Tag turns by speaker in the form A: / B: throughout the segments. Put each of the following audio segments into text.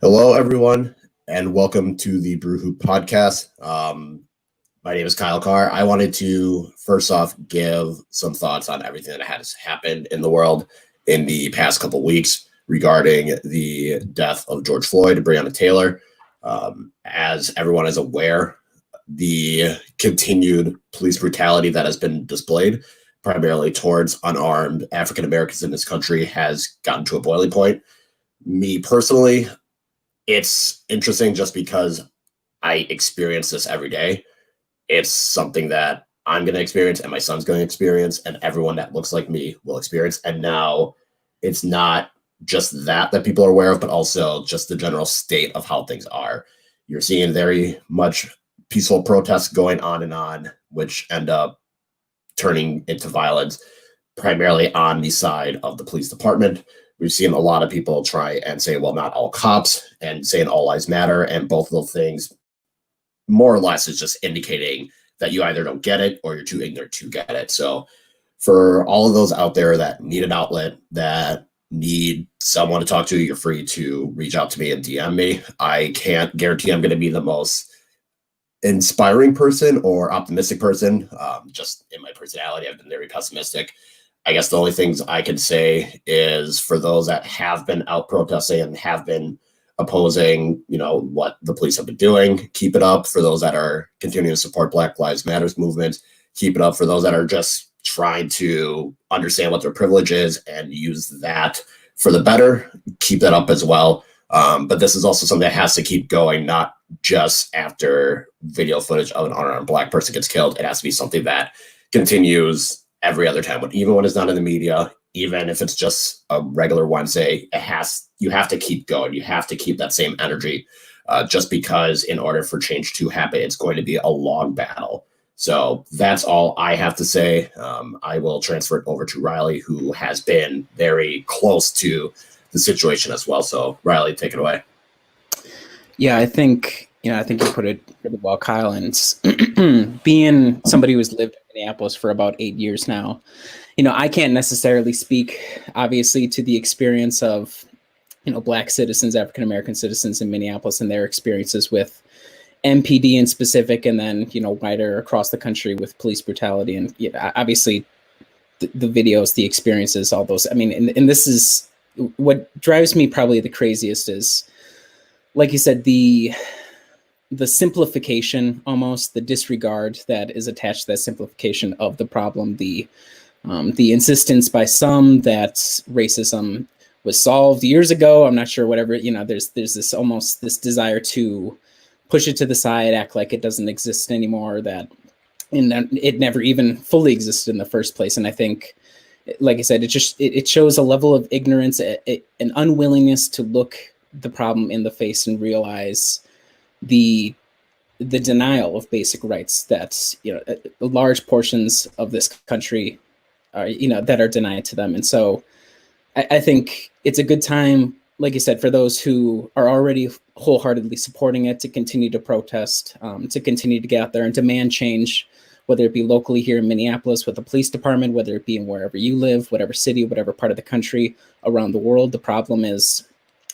A: Hello, everyone, and welcome to the Brew podcast. My name is Kyle Carr. I wanted to first off give some thoughts on everything that has happened in the world in the past couple weeks regarding the death of George Floyd and Breonna Taylor. As everyone is aware, the continued police brutality that has been displayed, primarily towards unarmed African Americans in this country, has gotten to a boiling point. Me personally, it's interesting just because I experience this every day. It's something that I'm going to experience and my son's going to experience and everyone that looks like me will experience. And now it's not just that people are aware of, but also just the general state of how things are. You're seeing very much peaceful protests going on, which end up turning into violence, primarily on the side of the police department. We've seen a lot of people try and say, well, not all cops, and saying all lives matter. And both of those things, more or less, is just indicating that you either don't get it or you're too ignorant to get it. So for all of those out there that need an outlet, that need someone to talk to, you're free to reach out to me and DM me. I can't guarantee I'm going to be the most inspiring person or optimistic person. Just in my personality, I've been very pessimistic. I guess the only things I can say is for those that have been out protesting and have been opposing, what the police have been doing, keep it up. For those that are continuing to support Black Lives Matters movement, keep it up. For those that are just trying to understand what their privilege is and use that for the better, keep that up as well. But this is also something that has to keep going, not just after video footage of an unarmed Black person gets killed. It has to be something that continues every other time, even when it's not in the media, even if it's just a regular Wednesday. You have to keep going. You have to keep that same energy, just because in order for change to happen, it's going to be a long battle. So that's all I have to say. I will transfer it over to Riley, who has been very close to the situation as well. So Riley, take it away.
B: Yeah, I think you put it really well, Kyle. And being somebody who's lived in Minneapolis for about 8 years now, I can't necessarily speak, obviously, to the experience of, Black citizens, African American citizens in Minneapolis and their experiences with MPD in specific, and then, wider across the country with police brutality. And obviously, the videos, the experiences, all those. I mean, and this is what drives me probably the craziest is, like you said, the simplification, almost the disregard that is attached to that simplification of the problem, the insistence by some that racism was solved years ago. I'm not sure, whatever, there's this almost this desire to push it to the side, act like it doesn't exist anymore, and it never even fully existed in the first place. And I think, like I said, it shows a level of ignorance, an unwillingness to look the problem in the face and realize the denial of basic rights that large portions of this country are that are denied to them. And so I think it's a good time, like you said, for those who are already wholeheartedly supporting it to continue to protest, to continue to get out there and demand change, whether it be locally here in Minneapolis with the police department, whether it be in wherever you live, whatever city, whatever part of the country, around the world. The problem is,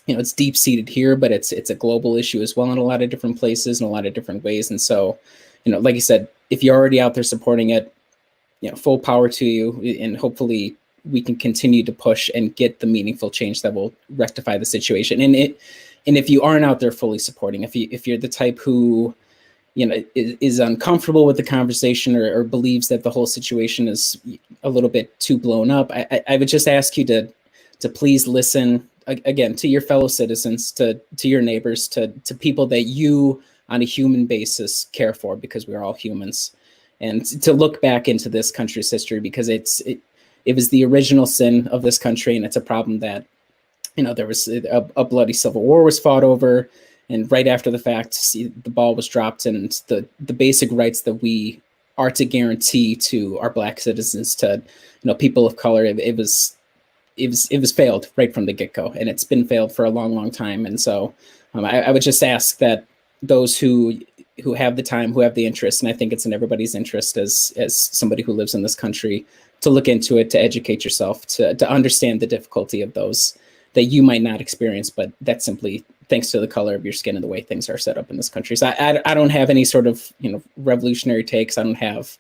B: it's deep-seated here, but it's a global issue as well in a lot of different places in a lot of different ways. And so, like you said, if you're already out there supporting it, full power to you, and hopefully we can continue to push and get the meaningful change that will rectify the situation. And if you aren't out there fully supporting, if you're the type who is uncomfortable with the conversation or believes that the whole situation is a little bit too blown up, I would just ask you to please listen again to your fellow citizens, to your neighbors, to people that you on a human basis care for, because we're all humans, and to look back into this country's history, because it was the original sin of this country, and it's a problem that there was a bloody civil war was fought over, and right after the fact, the ball was dropped, and the basic rights that we are to guarantee to our Black citizens, to people of color, it was failed right from the get-go, and it's been failed for a long, long time. And so I would just ask that those who have the time, who have the interest, and I think it's in everybody's interest as somebody who lives in this country, to look into it, to educate yourself, to understand the difficulty of those that you might not experience, but that thanks to the color of your skin and the way things are set up in this country. So I don't have any sort of, revolutionary takes. I don't have,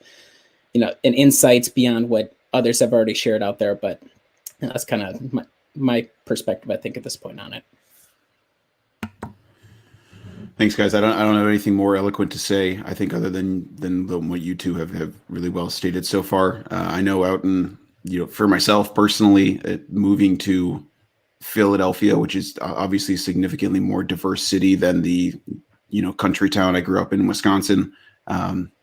B: an insights beyond what others have already shared out there, but that's kind of my perspective, I think, at this point on it.
C: Thanks, guys. I don't have anything more eloquent to say, I think, other than what you two have really well stated so far. I know out in, for myself personally, moving to Philadelphia, which is obviously a significantly more diverse city than the, country town I grew up in Wisconsin,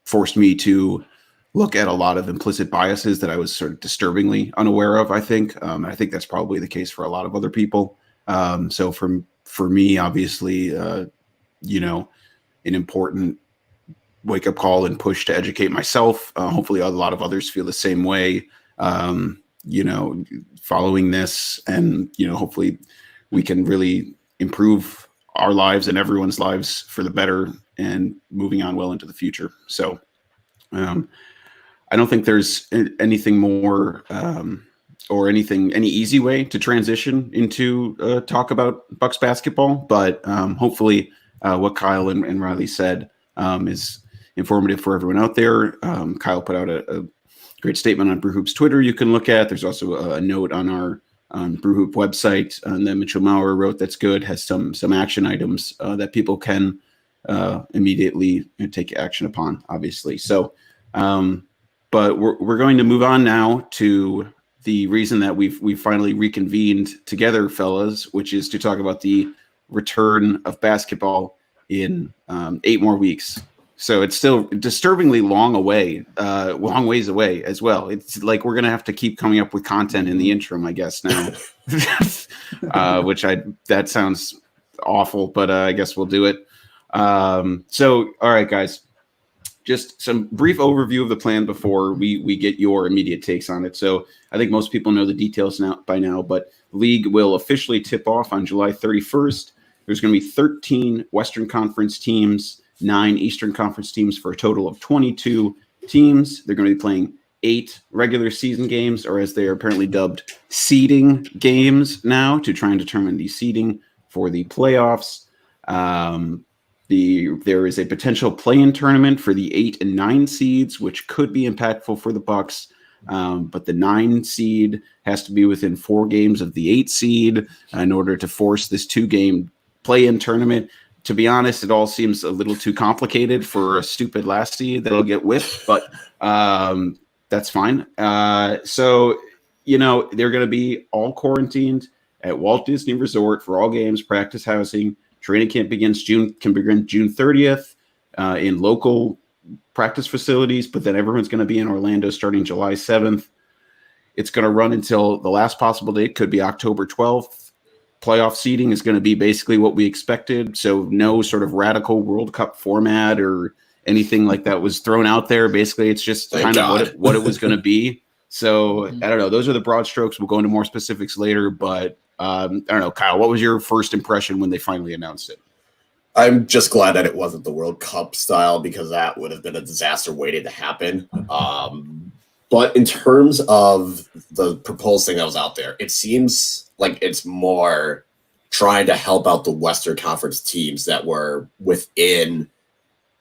C: forced me to look at a lot of implicit biases that I was sort of disturbingly unaware of, I think. I think that's probably the case for a lot of other people. So for me, obviously, an important wake-up call and push to educate myself. Hopefully a lot of others feel the same way, following this, and, hopefully we can really improve our lives and everyone's lives for the better and moving on well into the future. So I don't think there's anything more or any easy way to transition into talk about Bucks basketball, but hopefully what Kyle and Riley said is informative for everyone out there. Kyle put out a great statement on Brew Hoop's Twitter you can look at. There's also a note on our Brew Hoop website that Mitchell Maurer wrote that's good, has some action items that people can immediately take action upon, obviously. So, but we're going to move on now to the reason that we've finally reconvened together, fellas, which is to talk about the return of basketball in 8 more weeks. So it's still disturbingly long ways away as well. It's like we're gonna have to keep coming up with content in the interim, I guess now, that sounds awful, but I guess we'll do it. So all right, guys, just some brief overview of the plan before we get your immediate takes on it. So I think most people know the details by now, but the league will officially tip off on July 31st. There's going to be 13 Western Conference teams, 9 Eastern Conference teams for a total of 22 teams. They're going to be playing 8 regular season games, or as they are apparently dubbed, seeding games now, to try and determine the seeding for the playoffs. There is a potential play-in tournament for the 8 and 9 seeds, which could be impactful for the Bucks. But the 9 seed has to be within 4 games of the 8 seed in order to force this 2-game play-in tournament. To be honest, it all seems a little too complicated for a stupid last seed that'll get whipped, but that's fine. So, they're going to be all quarantined at Walt Disney Resort for all games, practice housing. Training camp can begin June 30th in local practice facilities, but then everyone's going to be in Orlando starting July 7th. It's going to run until the last possible date, could be October 12th. Playoff seeding is going to be basically what we expected, so no sort of radical World Cup format or anything like that was thrown out there. Basically, it's just kind of what it was going to be. So I don't know. Those are the broad strokes. We'll go into more specifics later, but I don't know, Kyle, what was your first impression when they finally announced it?
A: I'm just glad that it wasn't the World Cup style, because that would have been a disaster waiting to happen. But in terms of the proposed thing that was out there, it seems like it's more trying to help out the Western Conference teams that were within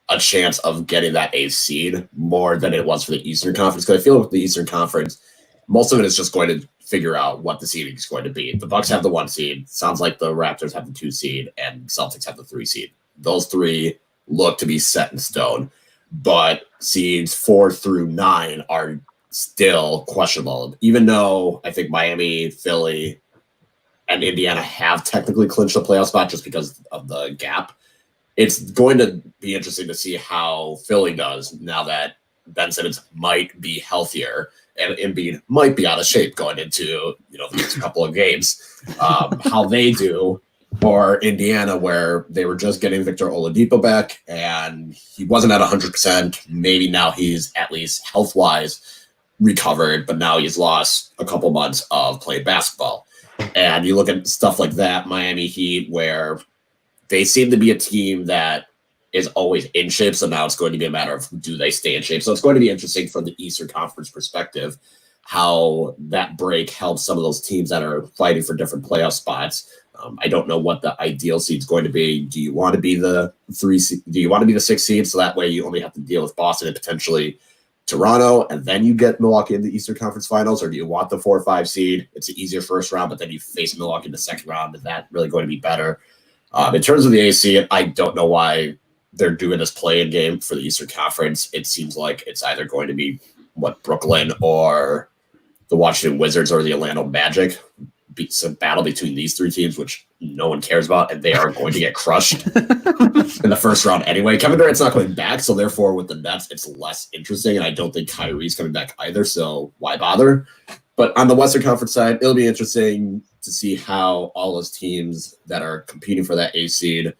A: a chance of getting that 8th seed more than it was for the Eastern Conference. Because I feel with the Eastern Conference, most of it is just going to figure out what the seeding is going to be. The Bucks have the 1 seed. Sounds like the Raptors have the 2 seed, and Celtics have the 3 seed. Those 3 look to be set in stone, but seeds 4 through 9 are still questionable. Even though I think Miami, Philly, and Indiana have technically clinched the playoff spot just because of the gap, it's going to be interesting to see how Philly does now that Ben Simmons might be healthier and Embiid might be out of shape going into the next couple of games. How they do, or Indiana, where they were just getting Victor Oladipo back and he wasn't at 100%. Maybe now he's at least health-wise recovered, but now he's lost a couple months of playing basketball. And you look at stuff like that, Miami Heat, where they seem to be a team that is always in shape. So now it's going to be a matter of, do they stay in shape? So it's going to be interesting from the Eastern Conference perspective, how that break helps some of those teams that are fighting for different playoff spots. I don't know what the ideal seed is going to be. Do you want to be the 3 seed? Do you want to be the 6 seed? So that way you only have to deal with Boston and potentially Toronto, and then you get Milwaukee in the Eastern Conference Finals, or do you want the 4 or 5 seed? It's an easier first round, but then you face Milwaukee in the second round. Is that really going to be better? In terms of the AC, I don't know why they're doing this play-in game for the Eastern Conference. It seems like it's either going to be Brooklyn or the Washington Wizards or the Orlando Magic. It's a battle between these 3 teams, which no one cares about, and they are going to get crushed in the first round anyway. Kevin Durant's not coming back, so therefore with the Nets, it's less interesting, and I don't think Kyrie's coming back either, so why bother? But on the Western Conference side, it'll be interesting to see how all those teams that are competing for that A seed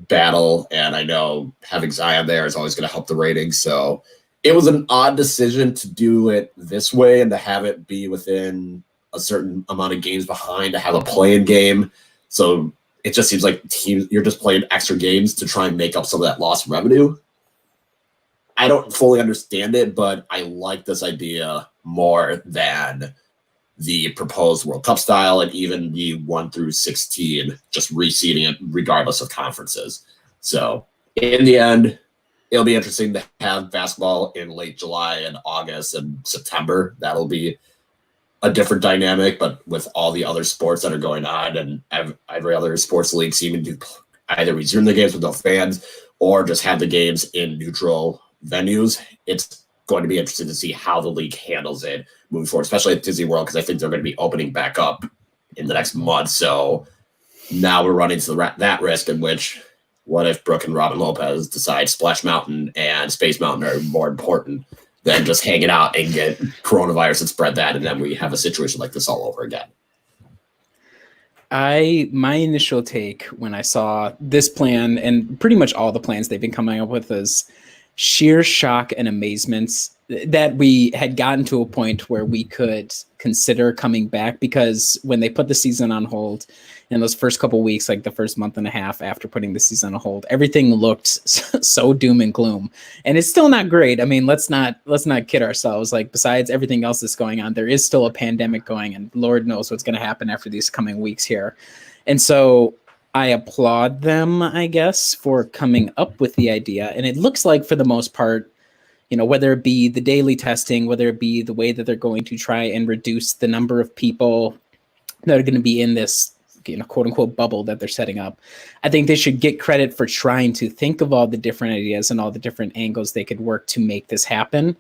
A: battle, and I know having Zion there is always going to help the ratings, so it was an odd decision to do it this way and to have it be within a certain amount of games behind, to have a play-in game. So it just seems like you're just playing extra games to try and make up some of that lost revenue. I don't fully understand it, but I like this idea more than the proposed World Cup style and even the 1 through 16, just reseeding it regardless of conferences. So in the end, it'll be interesting to have basketball in late July and August and September. That'll be a different dynamic, but with all the other sports that are going on and every other sports league seeming to either resume the games with no fans or just have the games in neutral venues, it's going to be interesting to see how the league handles it moving forward, especially at Disney World, because I think they're going to be opening back up in the next month. So now we're running to that risk in which, what if Brooke and Robin Lopez decide Splash Mountain and Space Mountain are more important than just hanging out and get coronavirus and spread that, and then we have a situation like this all over again?
B: My initial take when I saw this plan and pretty much all the plans they've been coming up with is sheer shock and amazement that we had gotten to a point where we could consider coming back, because when they put the season on hold in those first couple of weeks, like the first month and a half after putting the season on hold, everything looked so doom and gloom, and it's still not great. I mean, let's not kid ourselves. Like, besides everything else that's going on, there is still a pandemic going, and Lord knows what's going to happen after these coming weeks here. And so I applaud them, I guess, for coming up with the idea. And it looks like, for the most part, whether it be the daily testing, whether it be the way that they're going to try and reduce the number of people that are going to be in this, quote unquote bubble that they're setting up, I think they should get credit for trying to think of all the different ideas and all the different angles they could work to make this happen.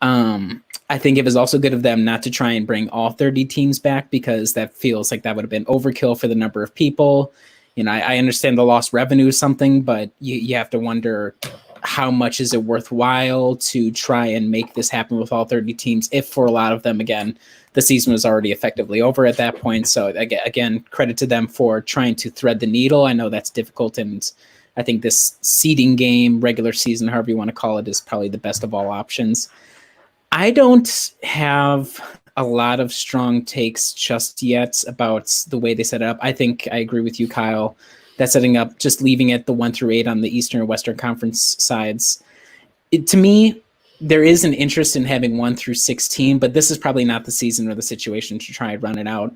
B: I think it was also good of them not to try and bring all 30 teams back, because that feels like that would have been overkill for the number of people. I understand the lost revenue is something, but you have to wonder, how much is it worthwhile to try and make this happen with all 30 teams if, for a lot of them, again, the season was already effectively over at that point. So again, credit to them for trying to thread the needle. I know that's difficult, and I think this seeding game, regular season, however you want to call it, is probably the best of all options. I don't have a lot of strong takes just yet about the way they set it up. I think I agree with you, Kyle, that setting up, just leaving it the 1 through 8 on the Eastern and Western Conference sides. To me, there is an interest in having 1 through 16, but this is probably not the season or the situation to try and run it out.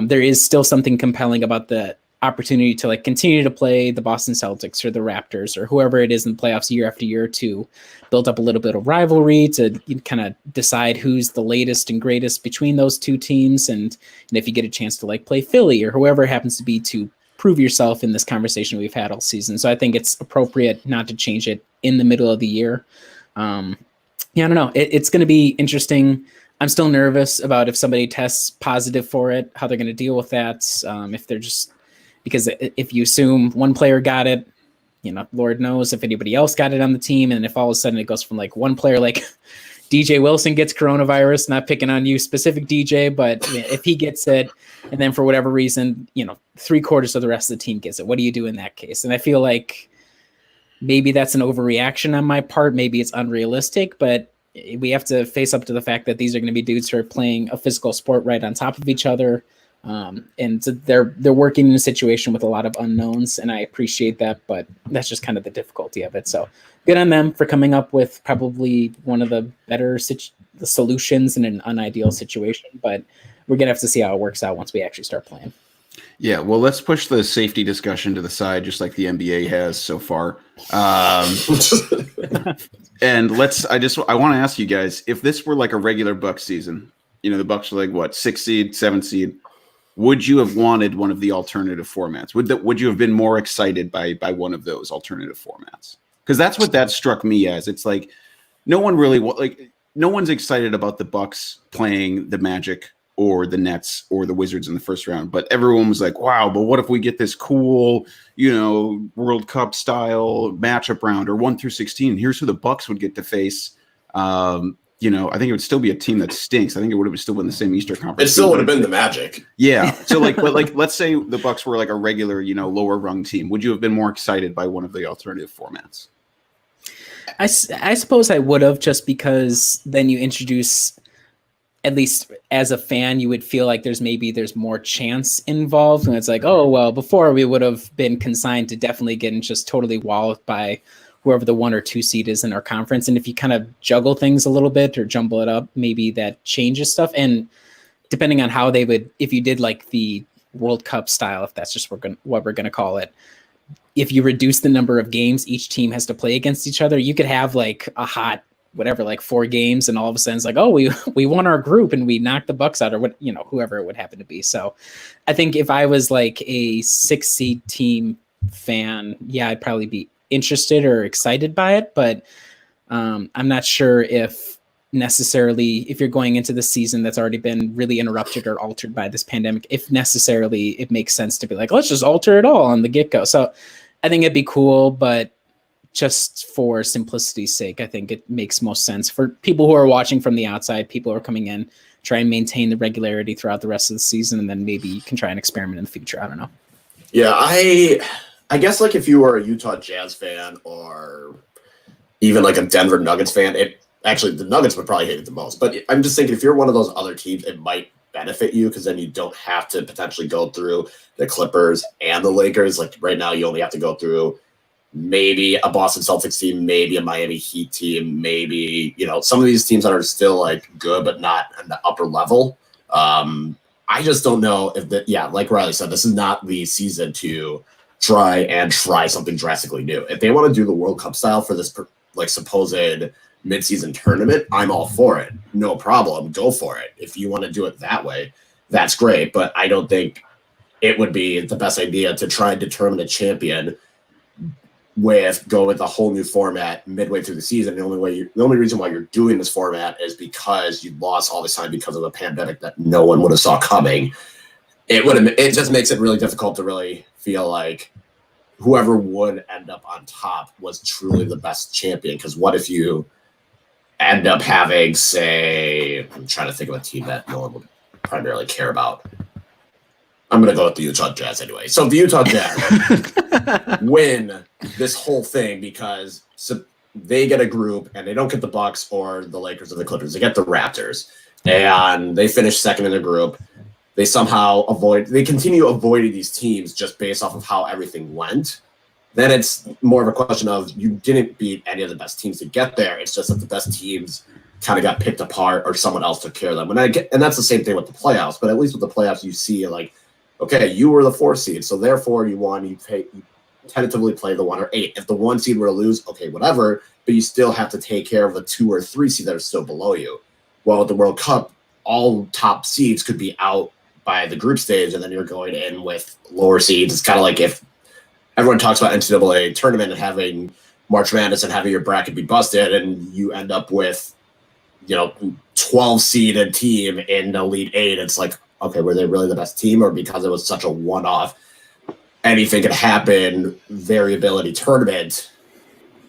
B: There is still something compelling about the opportunity to continue to play the Boston Celtics or the Raptors or whoever it is in the playoffs year after year, to build up a little bit of rivalry, to kind of decide who's the latest and greatest between those two teams. And if you get a chance to play Philly or whoever it happens to be, to prove yourself in this conversation we've had all season. So I think it's appropriate not to change it in the middle of the year. I don't know. It's going to be interesting. I'm still nervous about if somebody tests positive for it, how they're going to deal with that. If they're just, because if you assume one player got it, Lord knows if anybody else got it on the team. And if all of a sudden it goes from one player, DJ Wilson gets coronavirus, not picking on you specific DJ, but if he gets it, and then for whatever reason, 3/4 of the rest of the team gets it, what do you do in that case? And I feel like maybe that's an overreaction on my part. Maybe it's unrealistic, but we have to face up to the fact that these are going to be dudes who are playing a physical sport right on top of each other. And they're working in a situation with a lot of unknowns, and I appreciate that, but that's just kind of the difficulty of it. So good on them for coming up with probably one of the better solutions in an unideal situation, but we're going to have to see how it works out once we actually start playing.
C: Yeah, well, let's push the safety discussion to the side, just like the NBA has so far. And I want to ask you guys, if this were like a regular Bucks season, the Bucks were like what, 6 seed, 7 seed, would you have wanted one of the alternative formats? Would you have been more excited by one of those alternative formats? Because that's what that struck me as. It's like no one's excited about the Bucks playing the Magic or the Nets or the Wizards in the first round, but everyone was like, wow, but what if we get this cool, World Cup style matchup round or 1 through 16? Here's who the Bucks would get to face. I think it would still be a team that stinks. I think it would have still been the same Eastern Conference.
A: It still would have been the Magic.
C: Yeah. So let's say the Bucks were like a regular, lower rung team. Would you have been more excited by one of the alternative formats?
B: I suppose I would have, just because then you introduce, at least as a fan, you would feel like there's more chance involved. And it's like, oh, well, before we would have been consigned to definitely getting just totally walloped by whoever the 1 or 2 seed is in our conference. And if you kind of juggle things a little bit or jumble it up, maybe that changes stuff. And depending on how they would, if you did like the World Cup style, if that's just what we're going to call it, if you reduce the number of games each team has to play against each other, you could have like a hot whatever, like 4 games, and all of a sudden it's like, oh, we won our group and we knocked the Bucks out, or what, whoever it would happen to be. So I think if I was like a 6 seed team fan, yeah, I'd probably be interested or excited by it, but I'm not sure if necessarily, if you're going into the season that's already been really interrupted or altered by this pandemic, if necessarily it makes sense to be like, let's just alter it all on the get-go. So I think it'd be cool, but just for simplicity's sake, I think it makes most sense for people who are watching from the outside, people who are coming in, try and maintain the regularity throughout the rest of the season, and then maybe you can try and experiment in the future. I don't know.
A: Yeah, I guess like if you were a Utah Jazz fan or even like a Denver Nuggets fan, actually the Nuggets would probably hate it the most. But I'm just thinking if you're one of those other teams, it might benefit you because then you don't have to potentially go through the Clippers and the Lakers. Like right now, you only have to go through maybe a Boston Celtics team, maybe a Miami Heat team, maybe, some of these teams that are still like good, but not in the upper level. I just don't know if like Riley said, this is not the season to try something drastically new. If they want to do the World Cup style for this like supposed midseason tournament, I'm all for it. No problem. Go for it. If you want to do it that way, that's great. But I don't think it would be the best idea to try and determine a champion with a whole new format midway through the season. The only reason why you're doing this format is because you lost all this time because of a pandemic that no one would have saw coming. It just makes it really difficult to really feel like whoever would end up on top was truly the best champion. Because what if you end up having, say, I'm trying to think of a team that no one would primarily care about. I'm going to go with the Utah Jazz anyway. So the Utah Jazz win this whole thing because they get a group and they don't get the Bucks or the Lakers or the Clippers. They get the Raptors and they finish second in the group. They continue avoiding these teams just based off of how everything went. Then it's more of a question of you didn't beat any of the best teams to get there. It's just that the best teams kind of got picked apart or someone else took care of them. And that's the same thing with the playoffs. But at least with the playoffs, you see like, okay, you were the 4 seed, so therefore you won. You tentatively play the 1 or 8. If the 1 seed were to lose, okay, whatever, but you still have to take care of the 2 or 3 seed that are still below you. Well, with the World Cup, all top seeds could be out by the group stage, and then you're going in with lower seeds. It's kind of like if everyone talks about NCAA tournament and having March Madness and having your bracket be busted, and you end up with 12 seeded team in the Elite 8. It's like, okay, were they really the best team, or because it was such a one-off, anything could happen, variability tournament,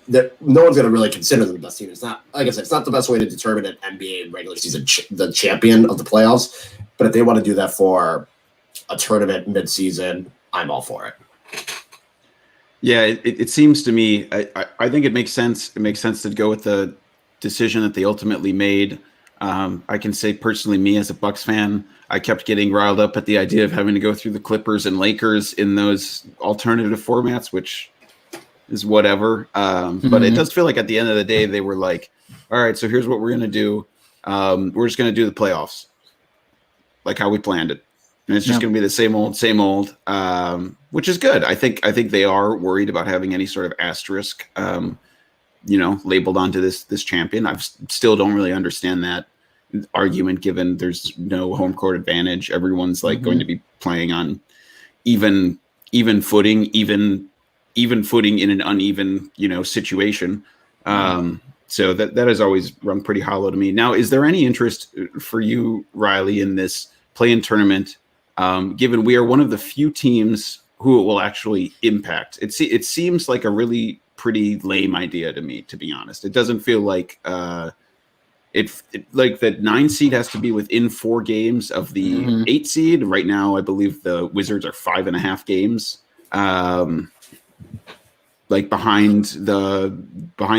A: that no one's going to really consider them the best team. It's not, like I said, it's not the best way to determine an NBA regular season the champion of the playoffs. But if they want to do that for a tournament mid-season, I'm all for it.
C: Yeah, it seems to me, I think it makes sense. It makes sense to go with the decision that they ultimately made. I can say personally, me as a Bucks fan, I kept getting riled up at the idea of having to go through the Clippers and Lakers in those alternative formats, which is whatever. But it does feel like at the end of the day, they were like, all right, so here's what we're going to do. We're just going to do the playoffs, like how we planned it. And it's just going to be the same old, which is good. I think they are worried about having any sort of asterisk, labeled onto this champion. I still don't really understand that argument, given there's no home court advantage. Everyone's going to be playing on even footing, even footing in an uneven, situation. So that has always rung pretty hollow to me. Now, is there any interest for you, Riley, in this play-in tournament? Given we are one of the few teams who it will actually impact. It seems like a really pretty lame idea to me, to be honest. It doesn't feel like like that 9 seed has to be within 4 games of the 8 seed. Right now, I believe the Wizards are 5.5 games, behind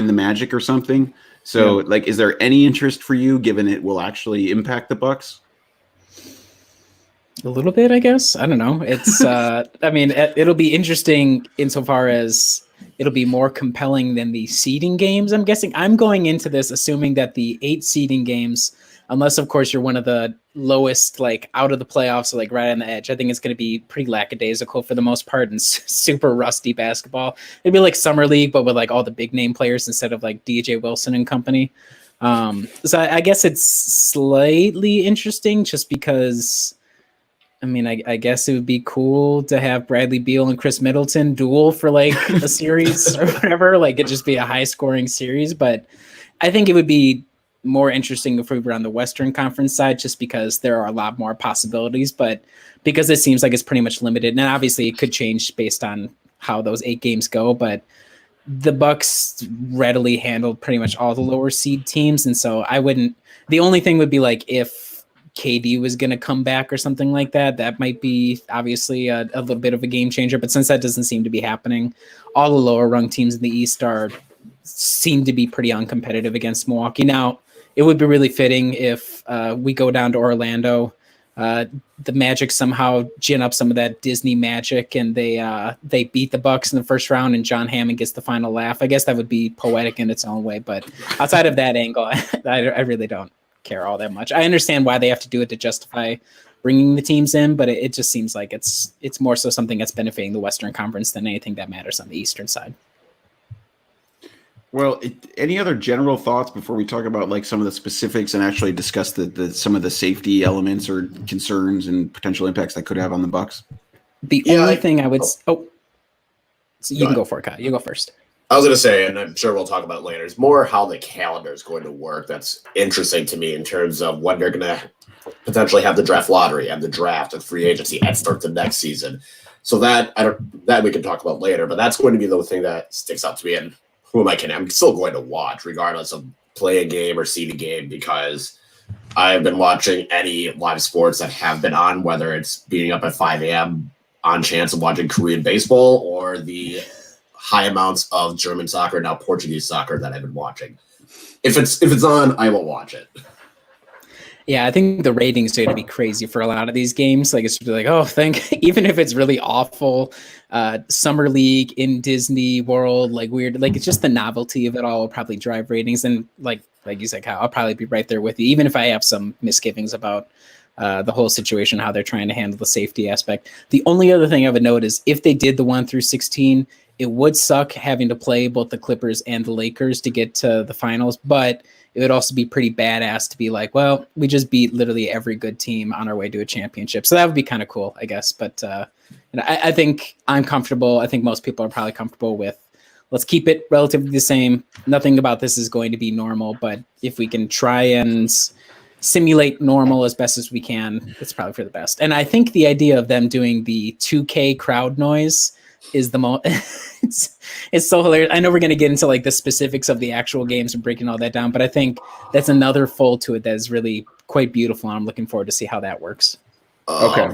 C: the Magic or something. So, is there any interest for you, given it will actually impact the Bucks?
B: A little bit, I guess. I don't know. It's, it'll be interesting insofar as it'll be more compelling than the seeding games. I'm guessing I'm going into this assuming that the 8 seeding games, unless of course you're one of the lowest, out of the playoffs, or right on the edge, I think it's going to be pretty lackadaisical for the most part and super rusty basketball. It'd be like summer league, but with all the big name players instead of DJ Wilson and company. So I guess it's slightly interesting just because, I guess it would be cool to have Bradley Beal and Chris Middleton duel for a series or whatever. It'd just be a high scoring series. But I think it would be more interesting if we were on the Western Conference side, just because there are a lot more possibilities. But because it seems like it's pretty much limited, and obviously it could change based on how those 8 games go. But the Bucks readily handled pretty much all the lower seed teams, and so I wouldn't. The only thing would be if KD was going to come back or something like that. That might be obviously a little bit of a game changer, but since that doesn't seem to be happening, all the lower rung teams in the East seem to be pretty uncompetitive against Milwaukee. Now, it would be really fitting if we go down to Orlando, the Magic somehow gin up some of that Disney magic and they beat the Bucks in the first round and John Hammond gets the final laugh. I guess that would be poetic in its own way, but outside of that angle, I really don't care all that much. I understand why they have to do it to justify bringing the teams in, but it just seems like it's more so something that's benefiting the Western Conference than anything that matters on the Eastern side.
C: Well, any other general thoughts before we talk about some of the specifics and actually discuss some of the safety elements or concerns and potential impacts that could have on the Bucks?
B: The only thing I would so you can go for it, Kyle. You go first.
A: I was going to say, and I'm sure we'll talk about it later, it's more how the calendar is going to work. That's interesting to me in terms of when they're going to potentially have the draft lottery and the draft and free agency and start the next season. So that we can talk about later, but that's going to be the thing that sticks out to me. And who am I kidding? I'm still going to watch regardless of play a game or see the game because I've been watching any live sports that have been on, whether it's being up at 5 a.m. on chance of watching Korean baseball or the high amounts of German soccer, now Portuguese soccer that I've been watching. If it's on, I will watch it.
B: Yeah, I think the ratings are going to be crazy for a lot of these games. It's even if it's really awful, summer league in Disney World, weird, it's just the novelty of it all will probably drive ratings. And like you said, Kyle, I'll probably be right there with you, even if I have some misgivings about the whole situation, how they're trying to handle the safety aspect. The only other thing I would note is if they did the 1 through 16, it would suck having to play both the Clippers and the Lakers to get to the finals, but it would also be pretty badass to be we just beat literally every good team on our way to a championship. So that would be kind of cool, I guess. But I think I'm comfortable. I think most people are probably comfortable with, let's keep it relatively the same. Nothing about this is going to be normal, but if we can try and simulate normal as best as we can, it's probably for the best. And I think the idea of them doing the 2K crowd noise is the most it's so hilarious. I know we're going to get into the specifics of the actual games and breaking all that down, but I think that's another fold to it that is really quite beautiful, and I'm looking forward to see how that works.
C: Okay. All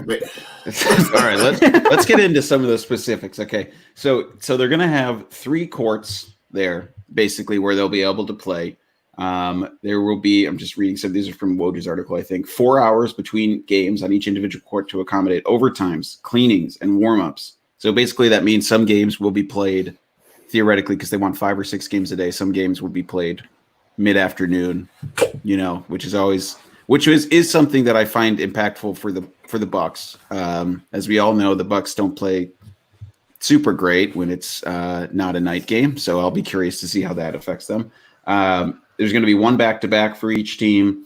C: right, let's get into some of the specifics. Okay. So they're going to have 3 courts there basically where they'll be able to play. There will be, I'm just reading some, these are from Woj's article, I think, 4 hours between games on each individual court to accommodate overtimes, cleanings, and warm-ups. So basically that means some games will be played theoretically because they want 5 or 6 games a day. Some games will be played mid-afternoon, which is always which is something that I find impactful for the Bucks. As we all know, the Bucks don't play super great when it's not a night game, so I'll be curious to see how that affects them. There's going to be one back-to-back for each team.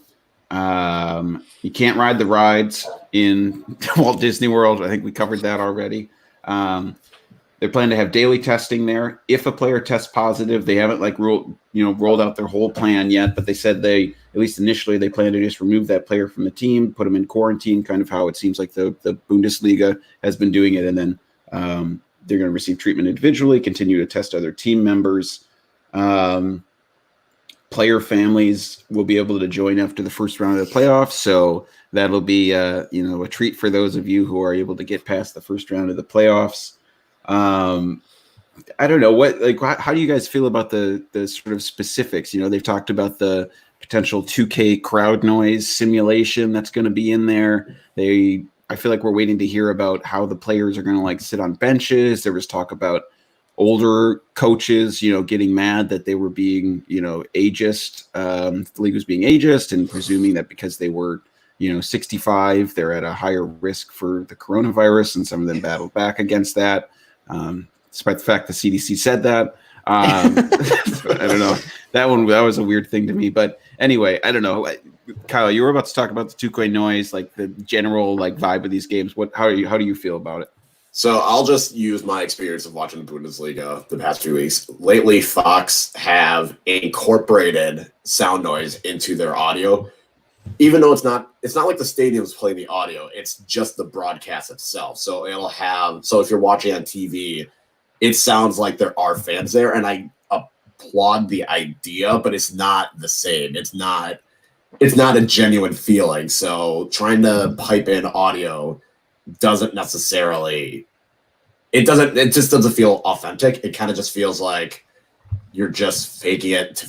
C: You can't ride the rides in Walt Disney World. I think we covered that already. They're planning to have daily testing there. If a player tests positive, they haven't rolled out their whole plan yet, but they said at least initially, they plan to just remove that player from the team, put them in quarantine, kind of how it seems like the Bundesliga has been doing it, and then they're going to receive treatment individually, continue to test other team members. Player families will be able to join after the first round of the playoffs, so that'll be a treat for those of you who are able to get past the first round of the playoffs. I don't know how do you guys feel about the sort of specifics? They've talked about the potential 2K crowd noise simulation that's going to be in there. I feel like we're waiting to hear about how the players are going to sit on benches. There was talk about older coaches, getting mad that they were being, ageist. The league was being ageist and presuming that because they were, 65, they're at a higher risk for the coronavirus, and some of them battled back against that. Despite the fact the CDC said that. I don't know. That was a weird thing to me. But anyway, I don't know. Kyle, you were about to talk about the 2K noise, the general vibe of these games. How do you feel about it?
A: So I'll just use my experience of watching the Bundesliga the past few weeks. Lately, Fox have incorporated sound noise into their audio, even though it's not like the stadium's playing the audio. It's just the broadcast itself. So if you're watching on TV, it sounds like there are fans there, and I applaud the idea, but it's not the same. It's not a genuine feeling. So trying to pipe in audio doesn't necessarily, it just doesn't feel authentic. It kind of just feels like you're just faking it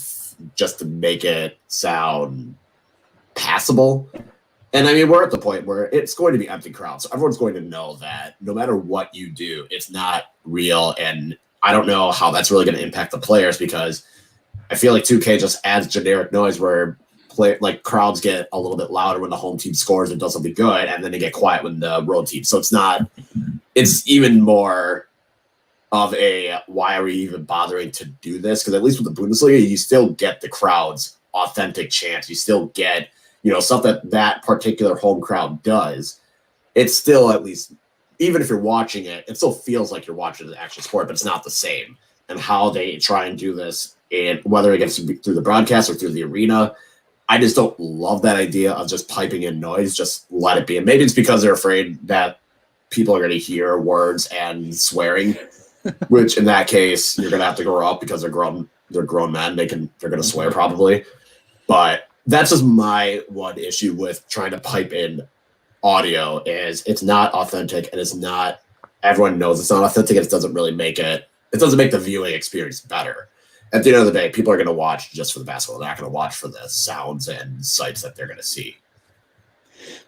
A: just to make it sound passable. And I mean, we're at the point where it's going to be empty crowds, so everyone's going to know that no matter what you do, it's not real. And I don't know how that's really going to impact the players, because I feel like 2K just adds generic noise where crowds get a little bit louder when the home team scores and does something good, and then they get quiet when the road team. So it's even more of a, why are we even bothering to do this? Because at least with the Bundesliga, you still get the crowd's authentic chants. You still get, stuff that particular home crowd does. It's still, at least, even if you're watching it, it still feels like you're watching the actual sport, but it's not the same. And how they try and do this, and whether it gets through the broadcast or through the arena, I just don't love that idea of just piping in noise. Just let it be. And maybe it's because they're afraid that people are going to hear words and swearing, which in that case, you're going to have to grow up, because they're grown men. They're going to swear probably. But that's just my one issue with trying to pipe in audio, is it's not authentic, and it's not, everyone knows it's not authentic, and it doesn't make the viewing experience better. At the end of the day, people are going to watch just for the basketball. They're not going to watch for the sounds and sights that they're going to see.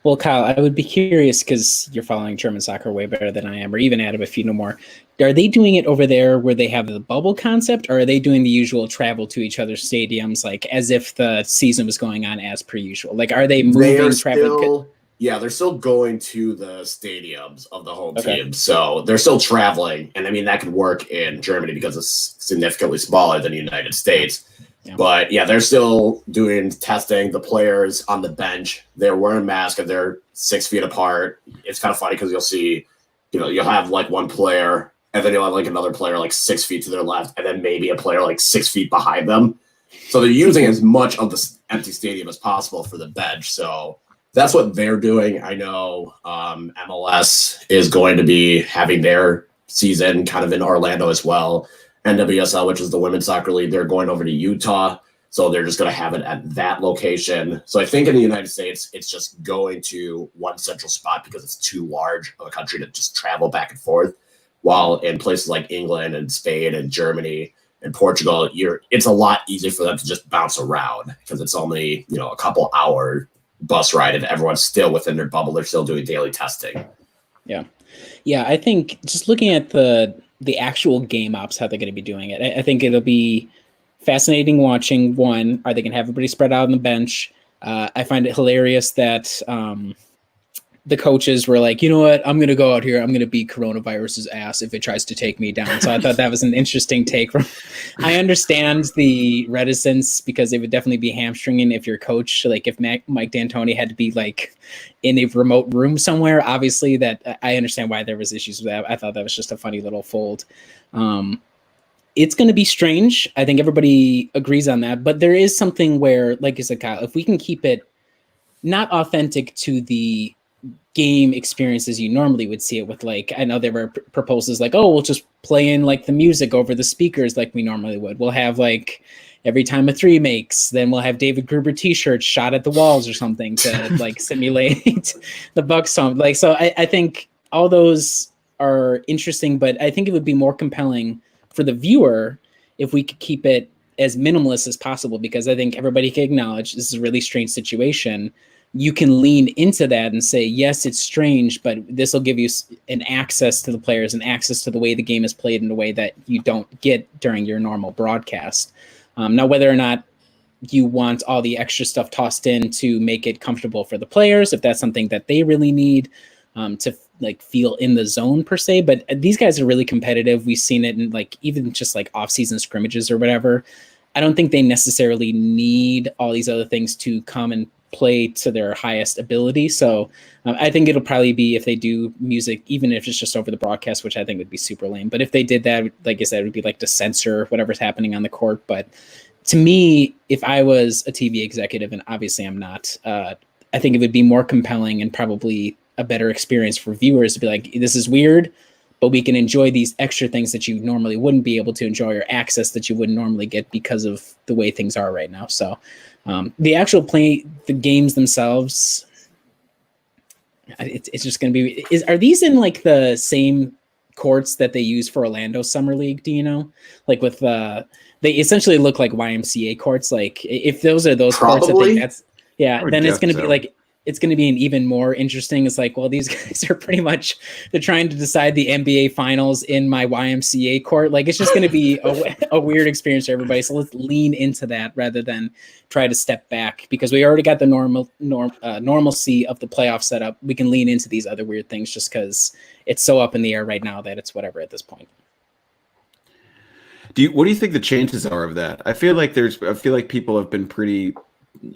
B: Well, Kyle, I would be curious, because you're following German soccer way better than I am, or even Adam, if you know more. Are they doing it over there where they have the bubble concept, or are they doing the usual travel to each other's stadiums, as if the season was going on as per usual? Are they moving, traveling?
A: Yeah, they're still going to the stadiums of the home team. So they're still traveling. And I mean, that could work in Germany because it's significantly smaller than the United States. Yeah. But yeah, they're still doing testing. The players on the bench, they're wearing masks, and they're 6 feet apart. It's kind of funny because you'll see, you'll have one player, and then you'll have another player 6 feet to their left, and then maybe a player 6 feet behind them. So they're using as much of the empty stadium as possible for the bench. So that's what they're doing. I know MLS is going to be having their season kind of in Orlando as well. NWSL, which is the women's soccer league, they're going over to Utah. So they're just going to have it at that location. So I think in the United States, it's just going to one central spot because it's too large of a country to just travel back and forth. While in places like England and Spain and Germany and Portugal, it's a lot easier for them to just bounce around, because it's only, a couple hour bus ride, and everyone's still within their bubble. They're still doing daily testing.
B: Yeah. I think just looking at the actual game ops, how they're going to be doing it, I think it'll be fascinating watching. One, are they going to have everybody spread out on the bench? I find it hilarious that the coaches were like, you know what, I'm going to go out here. I'm going to beat coronavirus's ass if it tries to take me down. So I thought that was an interesting take. I understand the reticence because it would definitely be hamstringing if your coach, like if Mike D'Antoni had to be like in a remote room somewhere, obviously that I understand why there was issues with that. I thought that was just a funny little fold. It's going to be strange. I think everybody agrees on that, but there is something where, like you said, Kyle, if we can keep it not authentic to the game experiences you normally would see it with, like, I know there were proposals like, oh, we'll just play in like the music over the speakers like we normally would. We'll have like every time a 3 makes, then we'll have David Gruber t-shirts shot at the walls or something to like simulate the Bucks song. Like, so I think all those are interesting, but I think it would be more compelling for the viewer if we could keep it as minimalist as possible, because I think everybody can acknowledge this is a really strange situation. You can lean into that and say, yes, it's strange, but this will give you an access to the players and access to the way the game is played in a way that you don't get during your normal broadcast. Now, whether or not you want all the extra stuff tossed in to make it comfortable for the players, if that's something that they really need to like feel in the zone per se, but these guys are really competitive. We've seen it in like even just like off-season scrimmages or whatever. I don't think they necessarily need all these other things to come and play to their highest ability. So I think it'll probably be, if they do music, even if it's just over the broadcast, which I think would be super lame. But if they did that, like I said, it would be like to censor whatever's happening on the court. But to me, if I was a TV executive, and obviously I'm not, I think it would be more compelling and probably a better experience for viewers to be like, this is weird, but we can enjoy these extra things that you normally wouldn't be able to enjoy, or access that you wouldn't normally get because of the way things are right now. So the actual the games themselves, it's just going to be, are these in like the same courts that they use for Orlando Summer League? Do you know? Like with they essentially look like YMCA courts. Like if those are those courts, I think that's, yeah, then it's going to be like, it's going to be an even more interesting. It's like, well, these guys are pretty much, they're trying to decide the NBA finals in my YMCA court. Like, it's just going to be a weird experience for everybody. So let's lean into that rather than try to step back, because we already got the normalcy of the playoff setup. We can lean into these other weird things just because it's so up in the air right now that it's whatever at this point.
C: What do you think the chances are of that? I feel like people have been pretty,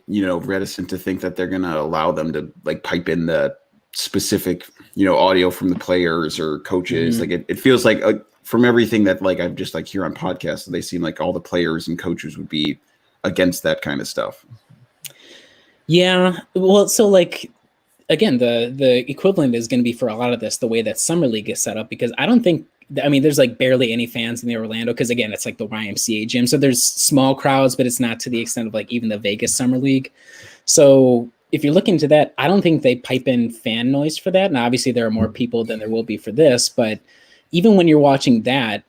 C: reticent to think that they're going to allow them to like pipe in the specific, audio from the players or coaches. Mm-hmm. Like it feels like from everything that like I've just like hear on podcasts, they seem like all the players and coaches would be against that kind of stuff. Yeah.
B: Well, so like, again, the equivalent is going to be for a lot of this, the way that Summer League is set up, because there's like barely any fans in the Orlando, because again, it's like the YMCA gym. So there's small crowds, but it's not to the extent of like even the Vegas Summer League. So if you're looking to that, I don't think they pipe in fan noise for that. And obviously there are more people than there will be for this, but even when you're watching that,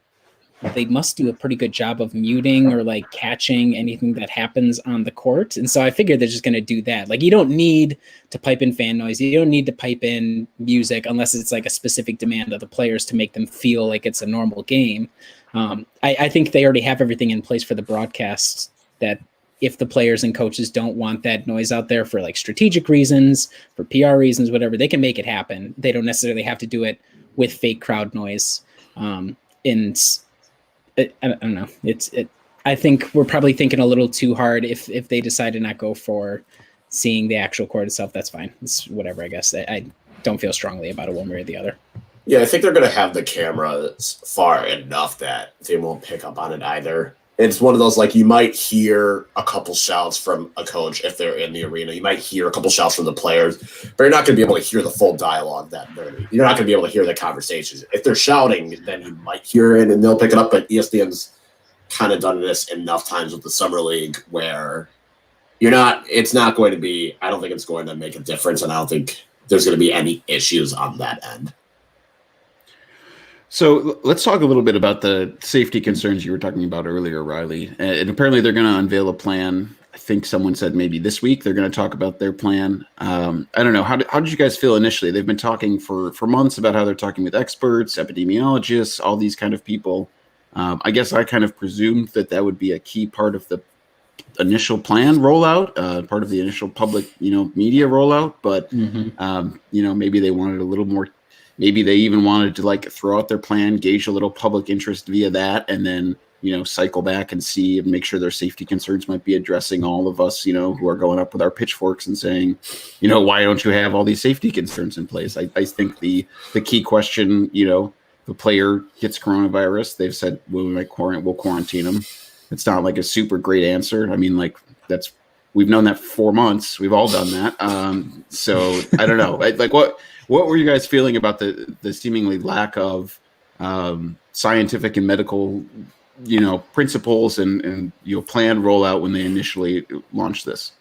B: they must do a pretty good job of muting or like catching anything that happens on the court. And so I figured they're just going to do that. Like, you don't need to pipe in fan noise. You don't need to pipe in music unless it's like a specific demand of the players to make them feel like it's a normal game. I think they already have everything in place for the broadcast, that if the players and coaches don't want that noise out there for like strategic reasons, for PR reasons, whatever, they can make it happen. They don't necessarily have to do it with fake crowd noise. I don't know. I think we're probably thinking a little too hard. If they decide to not go for seeing the actual court itself, that's fine. It's whatever, I guess. I don't feel strongly about it one way or the other.
A: Yeah, I think they're going to have the cameras far enough that they won't pick up on it either. It's one of those, like, you might hear a couple shouts from a coach if they're in the arena. You might hear a couple shouts from the players, but you're not going to be able to hear the full dialogue you're not going to be able to hear the conversations. If they're shouting, then you might hear it and they'll pick it up. But ESPN's kind of done this enough times with the Summer League where I don't think it's going to make a difference, and I don't think there's going to be any issues on that end.
C: So let's talk a little bit about the safety concerns you were talking about earlier, Riley. And apparently they're going to unveil a plan. I think someone said maybe this week they're going to talk about their plan. I don't know. How did you guys feel initially? They've been talking for months about how they're talking with experts, epidemiologists, all these kind of people. I guess I kind of presumed that would be a key part of the initial plan rollout, part of the initial public, media rollout. But, maybe they wanted a little more. Maybe they even wanted to like throw out their plan, gauge a little public interest via that, and then, cycle back and see and make sure their safety concerns might be addressing all of us, who are going up with our pitchforks and saying, why don't you have all these safety concerns in place? I think the key question, the player gets coronavirus, they've said, well, we'll quarantine them. It's not like a super great answer. I mean, like we've known that for 4 months. We've all done that. So I don't know. What were you guys feeling about the seemingly lack of scientific and medical, principles and planned rollout when they initially launched this?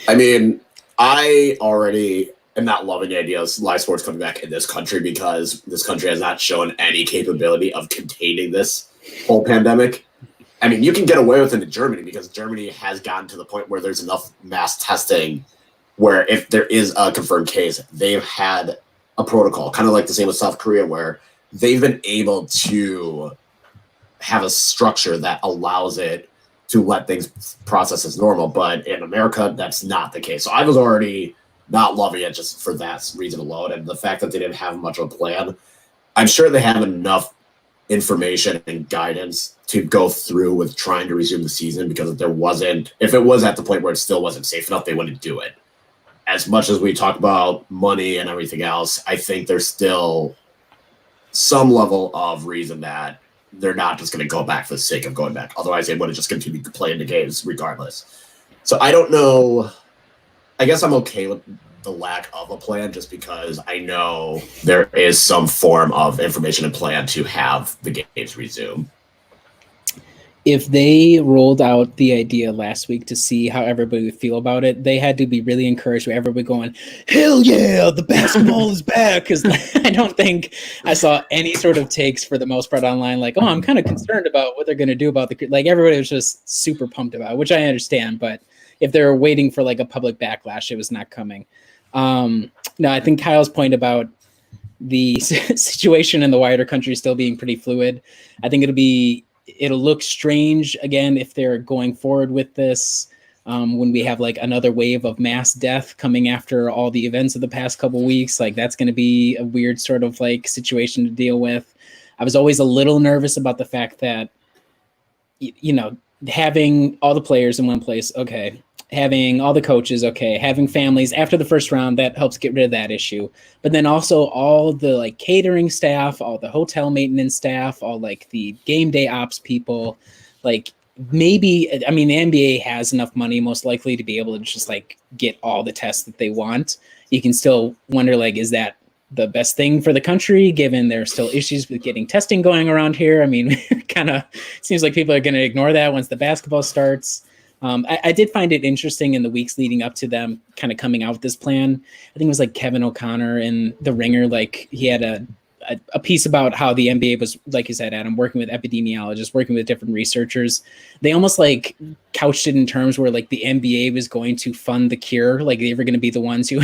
A: I mean, I already am not loving the idea of live sports coming back in this country because this country has not shown any capability of containing this whole pandemic. I mean, you can get away with it in Germany because Germany has gotten to the point where there's enough mass testing where if there is a confirmed case, they've had a protocol, kind of like the same with South Korea, where they've been able to have a structure that allows it to let things process as normal. But in America, that's not the case. So I was already not loving it just for that reason alone. And the fact that they didn't have much of a plan, I'm sure they have enough information and guidance to go through with trying to resume the season, because if it was at the point where it still wasn't safe enough, they wouldn't do it. As much as we talk about money and everything else, I think there's still some level of reason that they're not just going to go back for the sake of going back. Otherwise, they would have just continued to play in the games regardless. So I don't know. I guess I'm okay with the lack of a plan just because I know there is some form of information and plan to have the games resume.
B: If they rolled out the idea last week to see how everybody would feel about it, they had to be really encouraged with everybody going, hell yeah, the basketball is back. Because I don't think I saw any sort of takes for the most part online, like, oh, I'm kind of concerned about what they're going to do about everybody was just super pumped about it, which I understand. But if they're waiting for like a public backlash, it was not coming. No, I think Kyle's point about the situation in the wider country still being pretty fluid. I think it'll look strange again if they're going forward with this when we have like another wave of mass death coming after all the events of the past couple weeks. Like that's going to be a weird sort of like situation to deal with. I was always a little nervous about the fact that, having all the players in one place, okay, having all the coaches, okay, having families after the first round, that helps get rid of that issue. But then also all the like catering staff, all the hotel maintenance staff, all like the game day ops people, like maybe, I mean, the NBA has enough money most likely to be able to just like get all the tests that they want. You can still wonder, like, is that the best thing for the country, given there's still issues with getting testing going around here? I mean, kind of seems like people are going to ignore that once the basketball starts. I did find it interesting in the weeks leading up to them kind of coming out with this plan. I think it was like Kevin O'Connor in The Ringer, like he had a piece about how the NBA was, like you said, Adam, working with epidemiologists, working with different researchers. They almost like couched it in terms where like the NBA was going to fund the cure. Like they were going to be the ones who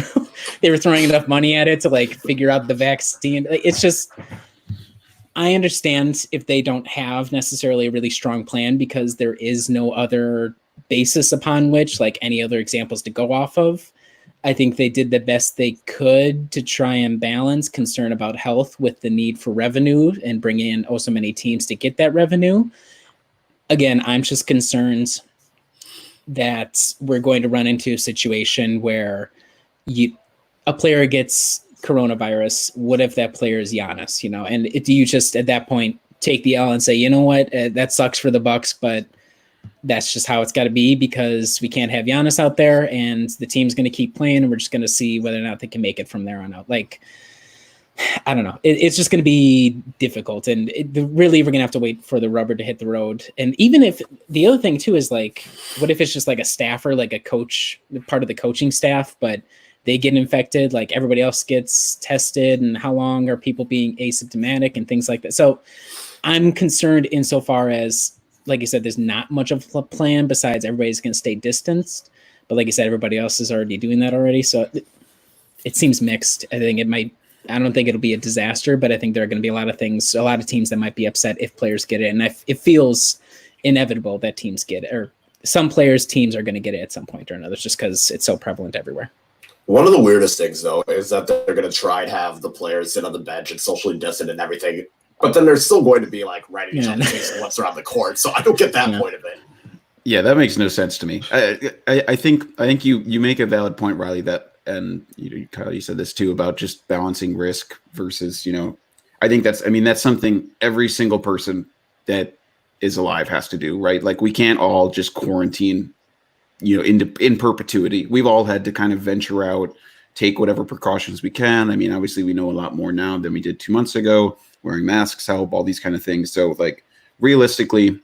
B: they were throwing enough money at it to like figure out the vaccine. It's just, I understand if they don't have necessarily a really strong plan because there is no other basis upon which like any other examples to go off of. I think they did the best they could to try and balance concern about health with the need for revenue and bring in so many teams to get that revenue. Again, I'm just concerned that we're going to run into a situation where a player gets coronavirus. What if that player is Giannis, and do you just at that point take the L and say, you know what, that sucks for the Bucks, but that's just how it's got to be because we can't have Giannis out there and the team's going to keep playing and we're just going to see whether or not they can make it from there on out. Like, I don't know. It's just going to be difficult. And really, we're going to have to wait for the rubber to hit the road. And even if the other thing too is like, what if it's just like a staffer, like a coach, part of the coaching staff, but they get infected, like everybody else gets tested, and how long are people being asymptomatic and things like that. So I'm concerned insofar as, like you said, there's not much of a plan besides everybody's going to stay distanced. But like you said, everybody else is already doing that already. So it seems mixed. I don't think it'll be a disaster, but I think there are going to be a lot of teams that might be upset if players get it. And it feels inevitable that teams get it, or some players' teams are going to get it at some point or another, just because it's so prevalent everywhere.
A: One of the weirdest things, though, is that they're going to try and have the players sit on the bench and socially distant and everything, but then they're still going to be like writing each other's face once they're on the court. So I don't get that point of it.
C: Yeah, that makes no sense to me. I think you make a valid point, Riley. That, and Kyle, you said this too about just balancing risk versus, I think that's something every single person that is alive has to do, right? Like we can't all just quarantine, in perpetuity. We've all had to kind of venture out, take whatever precautions we can. I mean, obviously we know a lot more now than we did 2 months ago. Wearing masks help, all these kind of things. So like realistically,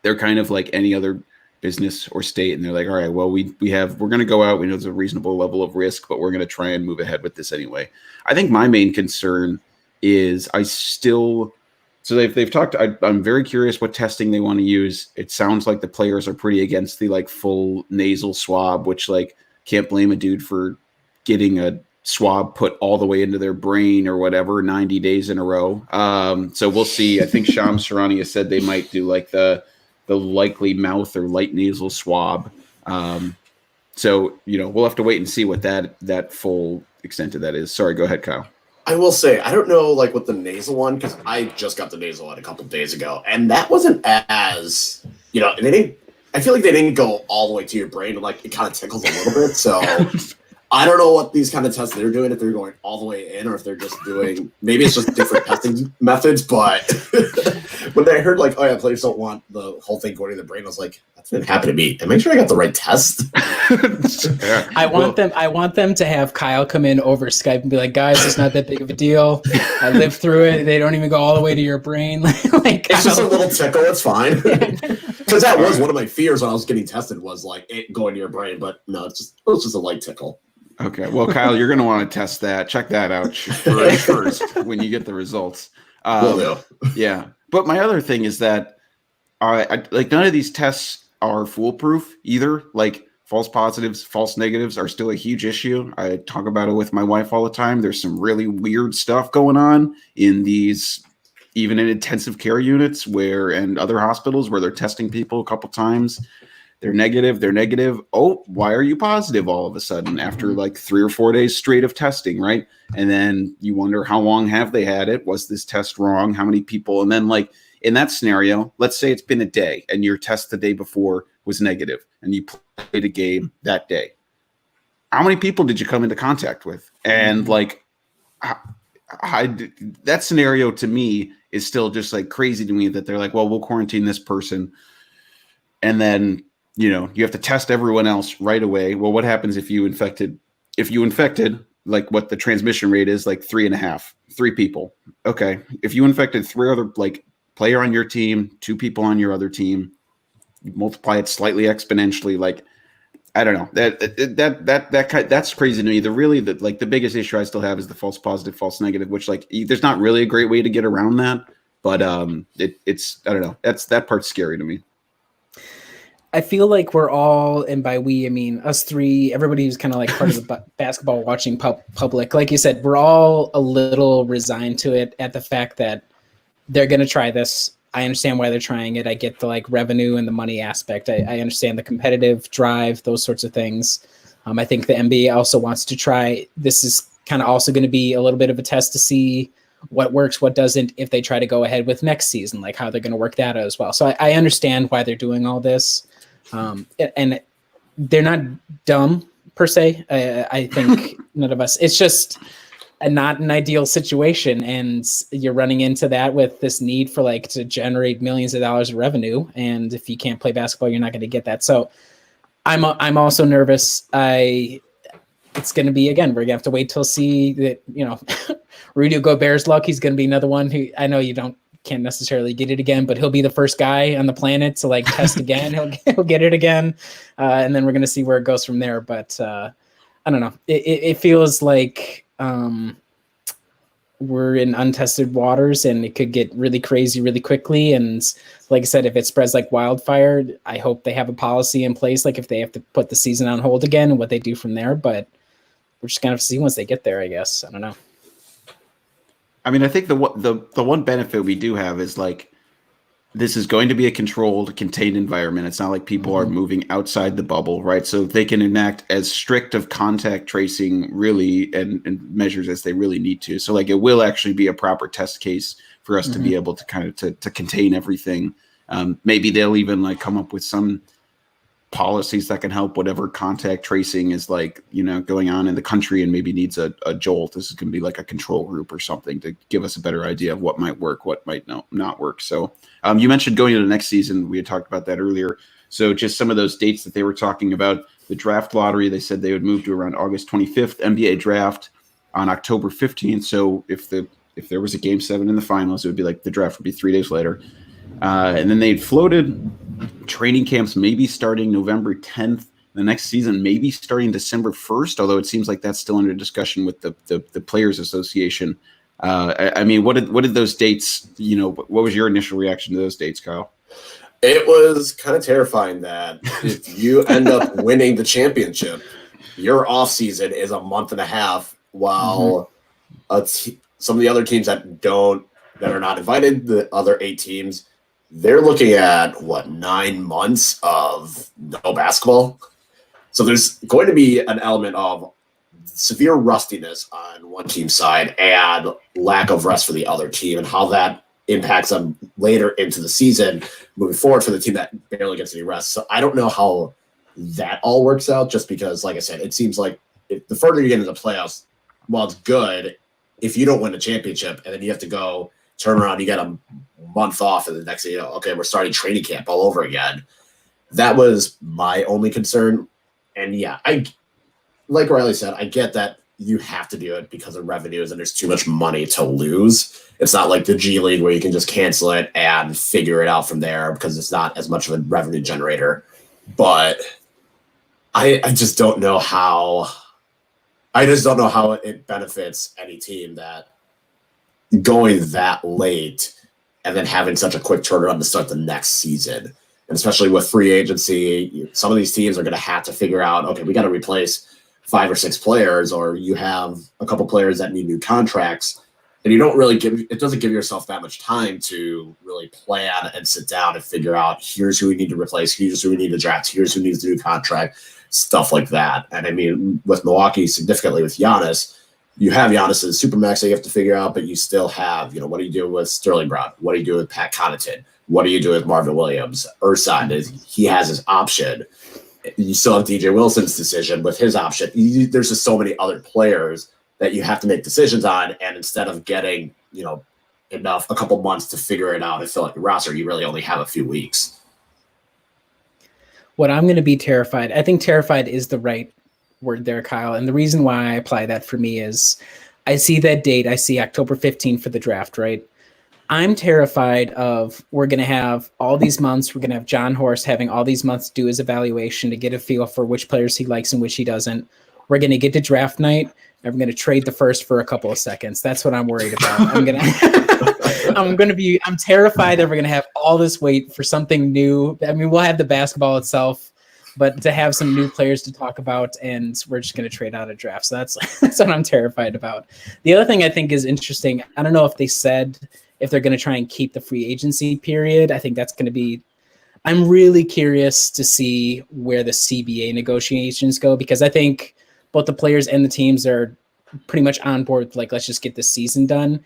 C: they're kind of like any other business or state, and they're like, all right, well, we're going to go out. We know there's a reasonable level of risk, but we're going to try and move ahead with this anyway. I think my main concern is so they've talked. I'm very curious what testing they want to use. It sounds like the players are pretty against the like full nasal swab, which like can't blame a dude for getting a swab put all the way into their brain or whatever 90 days in a row. So we'll see. I think Shams Sharani has said they might do like the likely mouth or light nasal swab. So we'll have to wait and see what that full extent of that is. Sorry, go ahead, Kyle.
A: I will say, I don't know, like with the nasal one, because I just got the nasal one a couple of days ago, and that wasn't as, I feel like they didn't go all the way to your brain, like it kind of tickles a little bit, so I don't know what these kind of tests they're doing, if they're going all the way in, or if they're just doing, maybe it's just different testing methods, but when I heard like, oh yeah, players don't want the whole thing going to the brain, I was like, that didn't happen to me. And make sure I got the right test.
B: I want them to have Kyle come in over Skype and be like, guys, it's not that big of a deal. I lived through it. They don't even go all the way to your brain.
A: It's just a little tickle. It's fine. Because that was one of my fears when I was getting tested, was like it going to your brain. But no, it was just a light tickle.
C: Okay. Well, Kyle, you're going to want to test that. Check that out first when you get the results. Yeah. But my other thing is that like none of these tests are foolproof either. Like false positives, false negatives are still a huge issue. I talk about it with my wife all the time. There's some really weird stuff going on in these, even in intensive care units and other hospitals where they're testing people a couple times. They're negative. Oh, why are you positive all of a sudden after like 3 or 4 days straight of testing, right? And then you wonder, how long have they had it? Was this test wrong? How many people? And then like in that scenario, let's say it's been a day and your test the day before was negative and you played a game that day. How many people did you come into contact with? And like that scenario to me is still just like crazy to me, that they're like, well, we'll quarantine this person. And then you have to test everyone else right away. Well, what happens if you infected, like what the transmission rate is, like 3 people. Okay. If you infected 3 other, like player on your team, 2 people on your other team, you multiply it slightly exponentially. Like, I don't know, that's crazy to me. The biggest issue I still have is the false positive, false negative, which like, there's not really a great way to get around that, but it's, I don't know, that part's scary to me.
B: I feel like we're all, and by we, I mean us 3, everybody who's kind of like part of the basketball watching public. Like you said, we're all a little resigned to it, at the fact that they're going to try this. I understand why they're trying it. I get the like revenue and the money aspect. I understand the competitive drive, those sorts of things. I think the NBA also wants to try. This is kind of also going to be a little bit of a test to see what works, what doesn't, if they try to go ahead with next season, like how they're going to work that out as well. So I understand why they're doing all this. And they're not dumb per se. I think none of us, it's just not an ideal situation. And you're running into that with this need for like to generate millions of dollars of revenue. And if you can't play basketball, you're not going to get that. So I'm also nervous. It's going to be, again, we're going to have to wait till see that, Rudy Gobert's luck. He's going to be another one who, I know you can't necessarily get it again, but he'll be the first guy on the planet to like test again. He'll get it again. And then we're going to see where it goes from there. But I don't know. It feels like we're in untested waters, and it could get really crazy really quickly. And like I said, if it spreads like wildfire, I hope they have a policy in place, like if they have to put the season on hold again and what they do from there. But we're just going to have to see once they get there, I guess. I don't know. I
C: mean, I think the one benefit we do have is like this is going to be a controlled, contained environment. It's not like people are moving outside the bubble, right? So they can enact as strict of contact tracing really and measures as they really need to. So like it will actually be a proper test case for us to be able to kind of to contain everything. Maybe they'll even like come up with some policies that can help whatever contact tracing is like, going on in the country and maybe needs a jolt. This is going to be like a control group or something to give us a better idea of what might work, what might not work. So you mentioned going into the next season. We had talked about that earlier. So just some of those dates that they were talking about, the draft lottery, they said they would move to around August 25th, NBA draft on October 15th. So if there was a game 7 in the finals, it would be like the draft would be 3 days later. And then they'd floated training camps maybe starting November 10th. The next season maybe starting December 1st, although it seems like that's still under discussion with the Players Association. I mean, what did those dates, what was your initial reaction to those dates, Kyle?
A: It was kind of terrifying that if you end up winning the championship, your off season is a month and a half, while some of the other teams that are not invited, the other 8 teams, they're looking at 9 months of no basketball. So there's going to be an element of severe rustiness on one team's side and lack of rest for the other team, and how that impacts them later into the season moving forward for the team that barely gets any rest. So I don't know how that all works out, just because, like I said, it seems like the further you get into the playoffs, while it's good, if you don't win a championship and then you have to go turn around, you get a month off, and the next thing okay, we're starting training camp all over again. That was my only concern. And yeah, like Riley said, I get that you have to do it because of revenues and there's too much money to lose. It's not like the G League where you can just cancel it and figure it out from there because it's not as much of a revenue generator. But I just don't know how it benefits any team that going that late and then having such a quick turnaround to start the next season. And especially with free agency, some of these teams are going to have to figure out, okay, we got to replace 5 or 6 players, or you have a couple players that need new contracts, and you don't really it doesn't give yourself that much time to really plan and sit down and figure out, here's who we need to replace, here's who we need to draft, here's who needs a new contract, stuff like that. And I mean, with Milwaukee, significantly with Giannis, you have Giannis's supermax that you have to figure out, but you still have, what do you do with Sterling Brown? What do you do with Pat Connaughton? What do you do with Marvin Williams? Ersan, he has his option. You still have DJ Wilson's decision with his option. There's just so many other players that you have to make decisions on, and instead of getting, a couple months to figure it out and fill out your roster, you really only have a few weeks.
B: What I'm going to be terrified, I think terrified is the right word there, Kyle. And the reason why I apply that for me is I see that date. I see October 15th for the draft, right? I'm terrified of, we're going to have all these months. We're going to have John Horst having all these months to do his evaluation to get a feel for which players he likes and which he doesn't. We're going to get to draft night, and we're going to trade the first for a couple of seconds. That's what I'm worried about. I'm terrified that we're going to have all this wait for something new. I mean, we'll have the basketball itself, but to have some new players to talk about, and we're just going to trade out a draft. So that's what I'm terrified about. The other thing I think is interesting, I don't know if they said if they're going to try and keep the free agency period. I think that's going to be, I'm really curious to see where the CBA negotiations go, because I think both the players and the teams are pretty much on board. Like, let's just get this season done.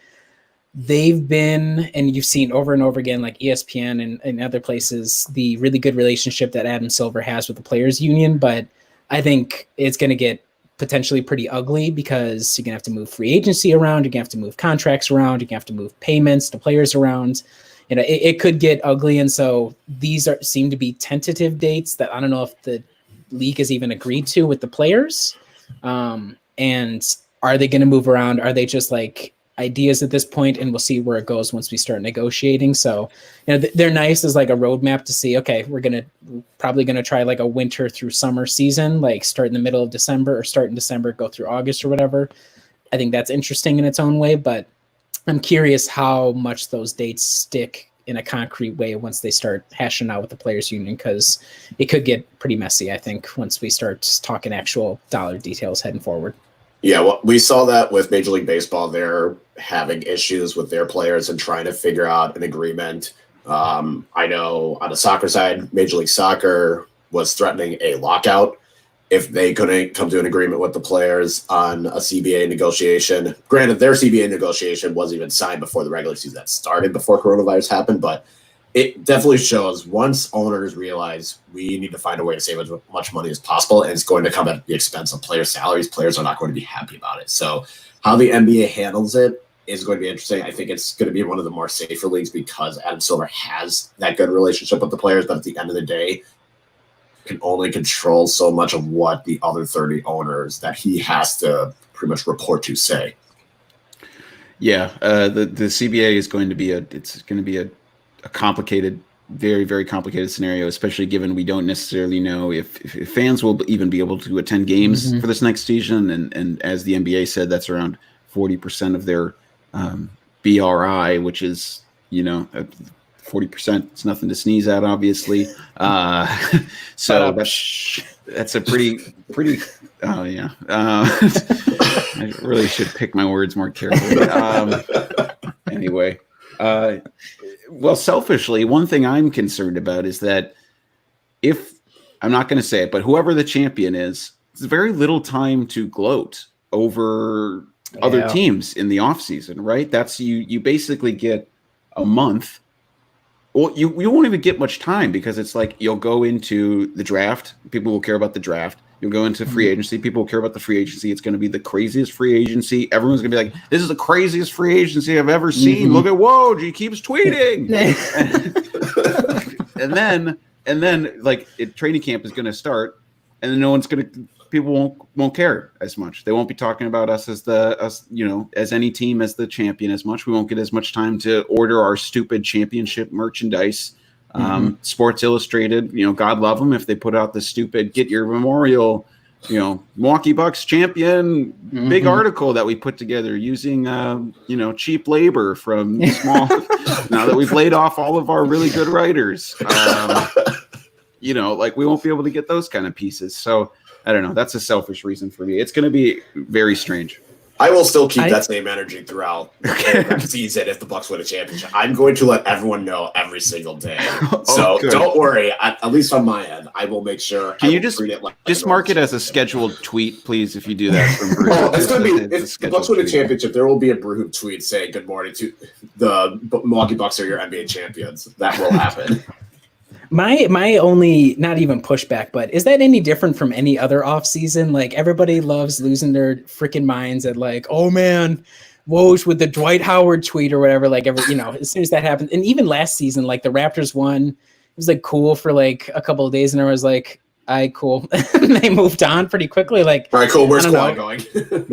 B: They've been, and you've seen over and over again, like ESPN and other places, the really good relationship that Adam Silver has with the players union. But I think it's going to get potentially pretty ugly, because you're going to have to move free agency around. You're going to have to move contracts around. You're going to have to move payments to players around. It could get ugly. And so these seem to be tentative dates that I don't know if the league has even agreed to with the players. And are they going to move around? Are they just like ideas at this point? And we'll see where it goes once we start negotiating. So, they're nice as like a roadmap to see, okay, we're probably going to try like a winter through summer season, like start in the middle of December or start in December, go through August or whatever. I think that's interesting in its own way, but I'm curious how much those dates stick in a concrete way once they start hashing out with the players union, because it could get pretty messy, I think, once we start talking actual dollar details heading forward.
A: Yeah, well, we saw that with Major League Baseball. They're having issues with their players and trying to figure out an agreement I know on the soccer side, Major League Soccer was threatening a lockout if they couldn't come to an agreement with the players on a CBA negotiation. Granted, their CBA negotiation wasn't even signed before the regular season that started before coronavirus happened, but it definitely shows once owners realize we need to find a way to save as much money as possible, and it's going to come at the expense of players' salaries, players are not going to be happy about it. So how the NBA handles it is going to be interesting. I think it's going to be one of the more safer leagues because Adam Silver has that good relationship with the players, but at the end of the day, can only control so much of what the other 30 owners that he has to pretty much report to say.
C: Yeah, the CBA is going to be a complicated, very, very complicated scenario, especially given we don't necessarily know if fans will even be able to attend games for this next season. And as the NBA said, that's around 40% of their BRI, which is, 40%. It's nothing to sneeze at, obviously. So that's a pretty. Oh yeah. I really should pick my words more carefully. Anyway, well, selfishly, one thing I'm concerned about is that if I'm not going to say it, but whoever the champion is, there's very little time to gloat over other teams in the offseason, right? That's you basically get a month. Well, you won't even get much time because it's like you'll go into the draft. People will care about the draft. You'll go into free agency. People will care about the free agency. It's going to be the craziest free agency. Everyone's going to be like, this is the craziest free agency I've ever seen. Look at Woj. He keeps tweeting. and then like training camp is going to start and then people won't care as much. They won't be talking about us as as any team as the champion as much. We won't get as much time to order our stupid championship merchandise. Sports Illustrated, God love them if they put out the stupid get your memorial, Milwaukee Bucks champion big article that we put together using cheap labor from small. Now that we've laid off all of our really good writers, we won't be able to get those kind of pieces. So I don't know. That's a selfish reason for me. It's going to be very strange.
A: I will still keep that same energy throughout the season if the Bucks win a championship. I'm going to let everyone know every single day. So don't worry. At least on my end, I will make sure.
C: Can you just mark it as a scheduled tweet, please, if you do that from Brew?
A: It's going to be if the Bucks win a championship, there will be a Brew tweet saying good morning to the Milwaukee Bucks are your NBA champions. That will happen.
B: My only, not even pushback, but is that any different from any other offseason? Like, everybody loves losing their freaking minds at like, oh man, Woj with the Dwight Howard tweet or whatever. Like, as soon as that happened, and even last season, like the Raptors won, it was like cool for like a couple of days, and I was like, cool. And they moved on pretty quickly. Like,
A: all right, cool. Where's Kawhi going?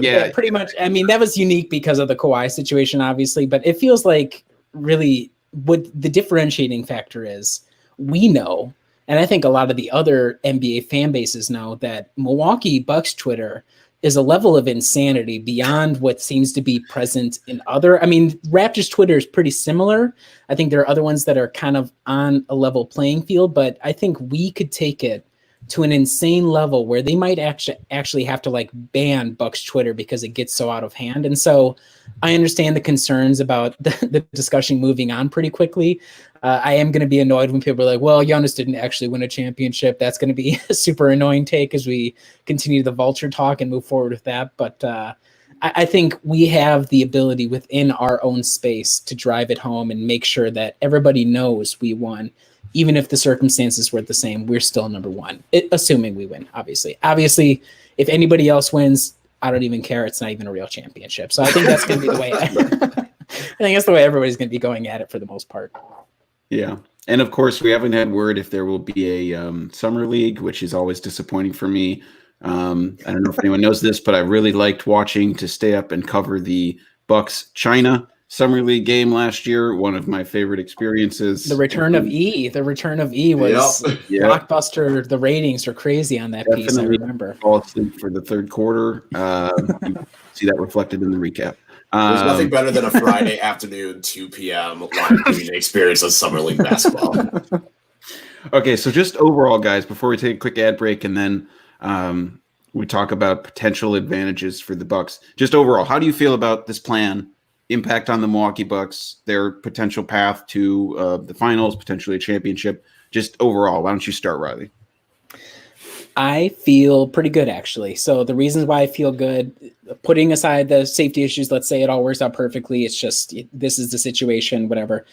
B: Yeah, pretty much. I mean, that was unique because of the Kawhi situation, obviously, but it feels like really what the differentiating factor is. We know, and I think a lot of the other NBA fan bases know, that Milwaukee Bucks Twitter is a level of insanity beyond what seems to be present in other. I mean, Raptors Twitter is pretty similar. I think there are other ones that are kind of on a level playing field, but I think we could take it to an insane level where they might actually have to like ban Bucks Twitter because it gets so out of hand. And so I understand the concerns about the discussion moving on pretty quickly. I am going to be annoyed when people are like, well, Giannis didn't actually win a championship. That's going to be a super annoying take as we continue the vulture talk and move forward with that. But I think we have the ability within our own space to drive it home and make sure that everybody knows we won. Even if the circumstances were the same, we're still number one, assuming we win, obviously. Obviously, if anybody else wins, I don't even care. It's not even a real championship. So I think that's going to be the way. I think that's the way everybody's going to be going at it for the most part.
C: Yeah. And of course, we haven't had word if there will be a summer league, which is always disappointing for me. I don't know if anyone knows this, but I really liked watching to stay up and cover the Bucks China Summer League game last year. One of my favorite experiences.
B: The return of E was blockbuster. The ratings were crazy on that piece. I remember.
C: Fall asleep for the third quarter. See that reflected in the recap.
A: There's nothing better than a Friday afternoon, 2 p.m. live viewing experience of Summer League basketball.
C: Okay, so just overall, guys, before we take a quick ad break and then we talk about potential advantages for the Bucks. Just overall, how do you feel about this plan impact on the Milwaukee Bucks, their potential path to the finals, potentially a championship, just overall? Why don't you start, Riley?
B: I feel pretty good, actually. So the reasons why I feel good, putting aside the safety issues, let's say it all works out perfectly. It's just, this is the situation, whatever.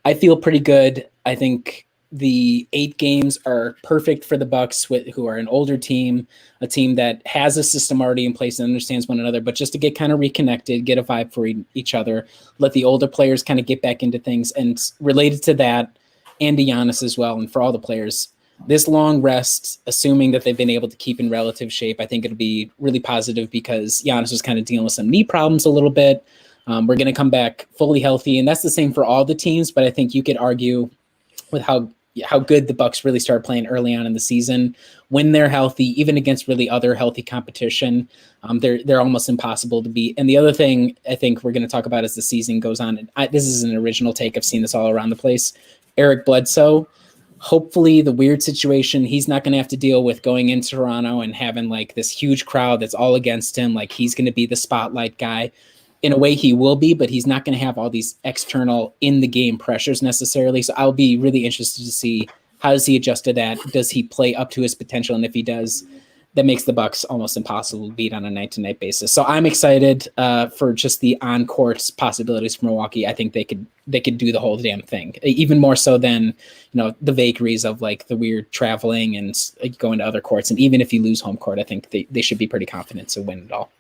B: I feel pretty good. I think the 8 games are perfect for the Bucks, who are an older team, a team that has a system already in place and understands one another, but just to get kind of reconnected, get a vibe for each other, let the older players kind of get back into things. And related to that, and to Giannis as well, and for all the players, this long rest, assuming that they've been able to keep in relative shape, I think it'll be really positive because Giannis was kind of dealing with some knee problems a little bit. We're going to come back fully healthy, and that's the same for all the teams. But I think you could argue with how good the Bucks really started playing early on in the season. When they're healthy, even against really other healthy competition, they're almost impossible to beat. And the other thing I think we're going to talk about as the season goes on, and this is an original take, I've seen this all around the place, Eric Bledsoe. Hopefully the weird situation, he's not going to have to deal with going into Toronto and having like this huge crowd that's all against him. Like he's going to be the spotlight guy. In a way he will be, but he's not going to have all these external in the game pressures necessarily. So I'll be really interested to see how does he adjust to that? Does he play up to his potential? And if he does, that makes the Bucks almost impossible to beat on a night-to-night basis. So I'm excited for just the on-court possibilities for Milwaukee. I think they could do the whole damn thing, even more so than the vagaries of like the weird traveling and going to other courts. And even if you lose home court, I think they should be pretty confident to win it all.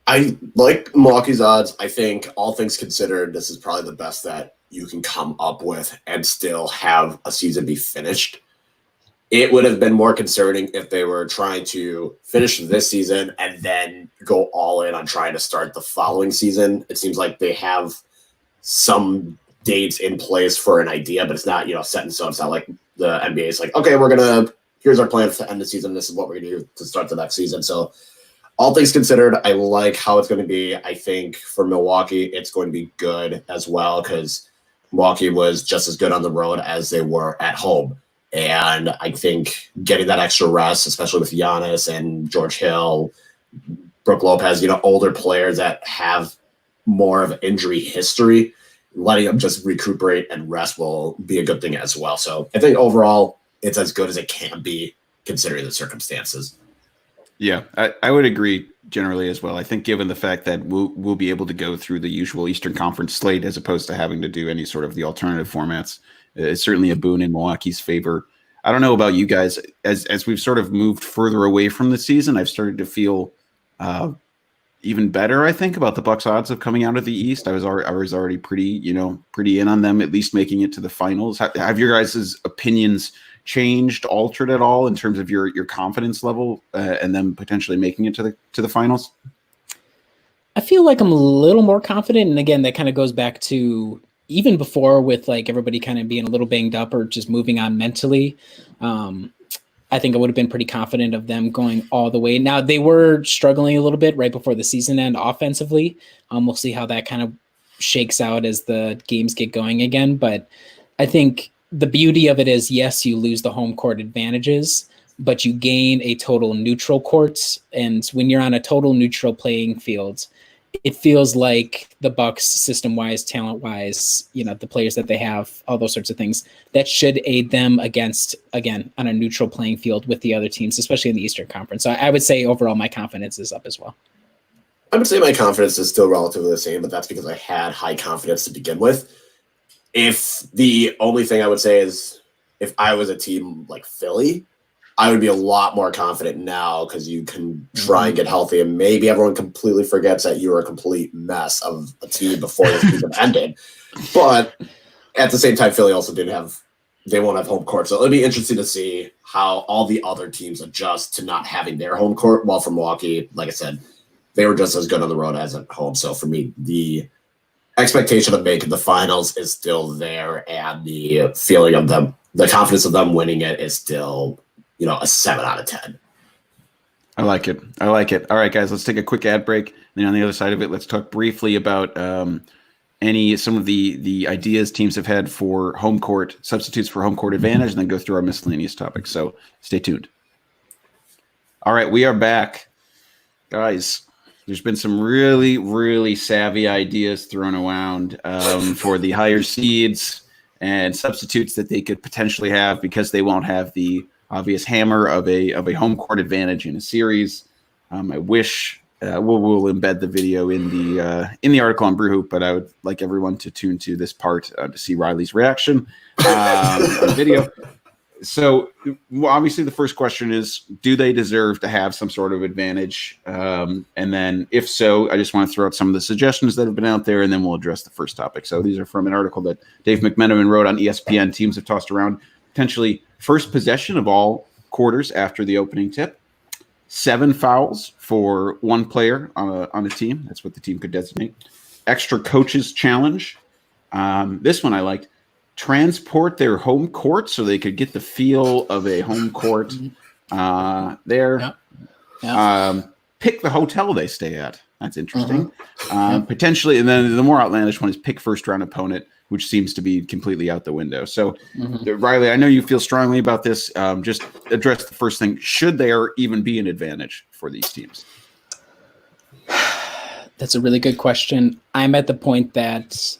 A: I like Milwaukee's odds. I think all things considered, this is probably the best that you can come up with and still have a season be finished. It would have been more concerning if they were trying to finish this season and then go all in on trying to start the following season. It seems like they have some dates in place for an idea, but it's not, set in stone. It's not like the NBA is like, okay, here's our plan to end the season. This is what we're going to do to start the next season. So all things considered, I like how it's going to be. I think for Milwaukee, it's going to be good as well because Milwaukee was just as good on the road as they were at home. And I think getting that extra rest, especially with Giannis and George Hill, Brook Lopez, older players that have more of injury history, letting them just recuperate and rest will be a good thing as well. So I think overall, it's as good as it can be considering the circumstances.
C: Yeah, I would agree generally as well. I think given the fact that we'll be able to go through the usual Eastern Conference slate as opposed to having to do any sort of the alternative formats, it's certainly a boon in Milwaukee's favor. I don't know about you guys. As we've sort of moved further away from the season, I've started to feel even better, I think, about the Bucks' odds of coming out of the East. I was already pretty in on them at least making it to the finals. Have your guys' opinions changed, altered at all in terms of your confidence level and them potentially making it to the finals?
B: I feel like I'm a little more confident. And again, that kind of goes back to even before with like everybody kind of being a little banged up or just moving on mentally. I think I would have been pretty confident of them going all the way. Now they were struggling a little bit right before the season end offensively. We'll see how that kind of shakes out as the games get going again. But I think the beauty of it is, yes, you lose the home court advantages, but you gain a total neutral court. And when you're on a total neutral playing field, it feels like the Bucks system-wise, talent-wise, the players that they have, all those sorts of things, that should aid them against, again, on a neutral playing field with the other teams, especially in the Eastern Conference. So I would say overall my confidence is up as well.
A: I would say my confidence is still relatively the same, but that's because I had high confidence to begin with. If the only thing I would say is if I was a team like Philly, I would be a lot more confident now because you can try and get healthy, and maybe everyone completely forgets that you were a complete mess of a team before the season ended. But at the same time, Philly also they won't have home court. So it'll be interesting to see how all the other teams adjust to not having their home court. While for Milwaukee, like I said, they were just as good on the road as at home. So for me, the expectation of making the finals is still there, and the feeling of them, the confidence of them winning it is still, a 7 out of 10.
C: I like it. All right, guys, let's take a quick ad break. And then on the other side of it, let's talk briefly about some of the ideas teams have had for home court substitutes for home court advantage, and then go through our miscellaneous topics. So stay tuned. All right, we are back. Guys, there's been some really, really savvy ideas thrown around for the higher seeds and substitutes that they could potentially have because they won't have the obvious hammer of a home court advantage in a series. I wish we'll embed the video in the article on Brew Hoop, but I would like everyone to tune to this part to see Riley's reaction on the video. So obviously the first question is, do they deserve to have some sort of advantage? And then if so, I just want to throw out some of the suggestions that have been out there, and then we'll address the first topic. So these are from an article that Dave McMenamin wrote on ESPN. Teams have tossed around potentially first possession of all quarters after the opening tip, 7 fouls for one player on a team. That's what the team could designate. Extra coaches challenge. This one I liked. Transport their home court so they could get the feel of a home court there.
B: Yep. Yep.
C: Pick the hotel they stay at. That's interesting. Potentially, and then the more outlandish one is pick first round opponent, which seems to be completely out the window. So, Riley, I know you feel strongly about this. Just address the first thing. Should there even be an advantage for these teams?
B: That's a really good question. I'm at the point that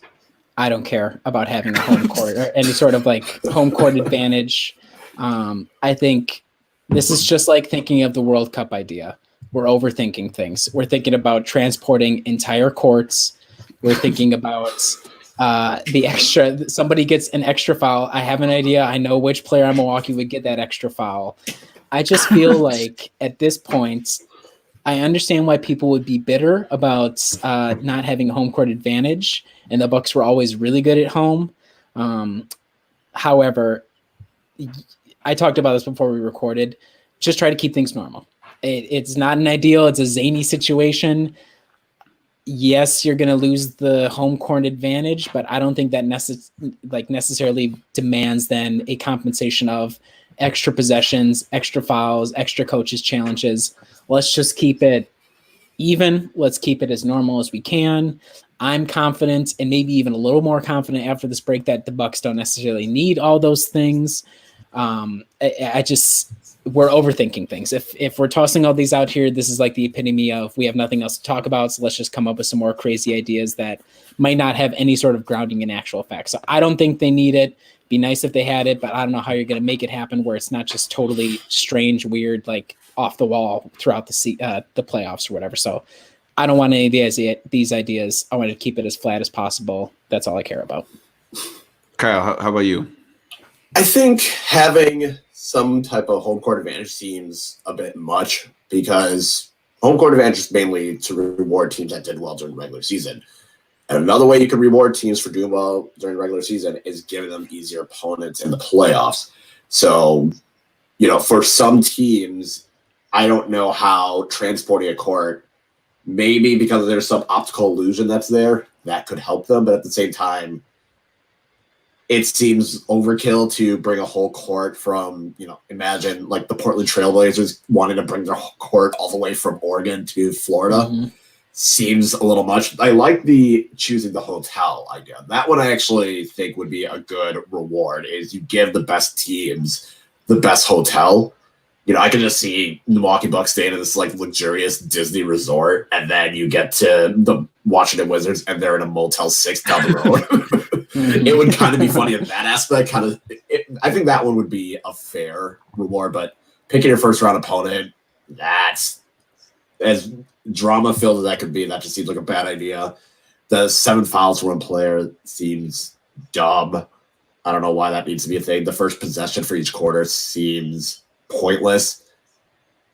B: I don't care about having a home court or any sort of like home court advantage. I think this is just like thinking of the World Cup idea. We're overthinking things. We're thinking about transporting entire courts. We're thinking about somebody gets an extra foul. I have an idea. I know which player on Milwaukee would get that extra foul. I just feel like at this point, I understand why people would be bitter about not having a home court advantage, and the Bucks were always really good at home. However, I talked about this before we recorded. Just try to keep things normal. It's not an ideal. It's a zany situation. Yes, you're going to lose the home court advantage, but I don't think that necessarily demands then a compensation of extra possessions, extra fouls, extra coaches challenges. Let's just keep it even. Let's keep it as normal as we can. I'm confident, and maybe even a little more confident after this break, that the Bucks don't necessarily need all those things. We're overthinking things. If we're tossing all these out here, this is like the epitome of we have nothing else to talk about, so let's just come up with some more crazy ideas that might not have any sort of grounding in actual facts. So I don't think they need it. Be nice if they had it, but I don't know how you're going to make it happen where it's not just totally strange, weird, like off the wall throughout the playoffs or whatever. So I don't want any of these ideas. I want to keep it as flat as possible. That's all I care about.
C: Kyle, how about you?
A: I think having some type of home court advantage seems a bit much because home court advantage is mainly to reward teams that did well during the regular season. And another way you can reward teams for doing well during the regular season is giving them easier opponents in the playoffs. So, for some teams, I don't know how transporting a court, maybe because there's some optical illusion that's there, that could help them. But at the same time, it seems overkill to bring a whole court from, imagine like the Portland Trailblazers wanting to bring their whole court all the way from Oregon to Florida. Seems a little much. I like the choosing the hotel idea. That one I actually think would be a good reward, is you give the best teams the best hotel. I can just see the Milwaukee Bucks staying in this like luxurious Disney resort, and then you get to the Washington Wizards and they're in a Motel 6 down the road. It would kind of be funny in that aspect. I think that one would be a fair reward, but picking your first round opponent, that's as drama filled as that could be. That just seems like a bad idea. The 7 fouls for one player seems dumb. I don't know why that needs to be a thing. The first possession for each quarter seems pointless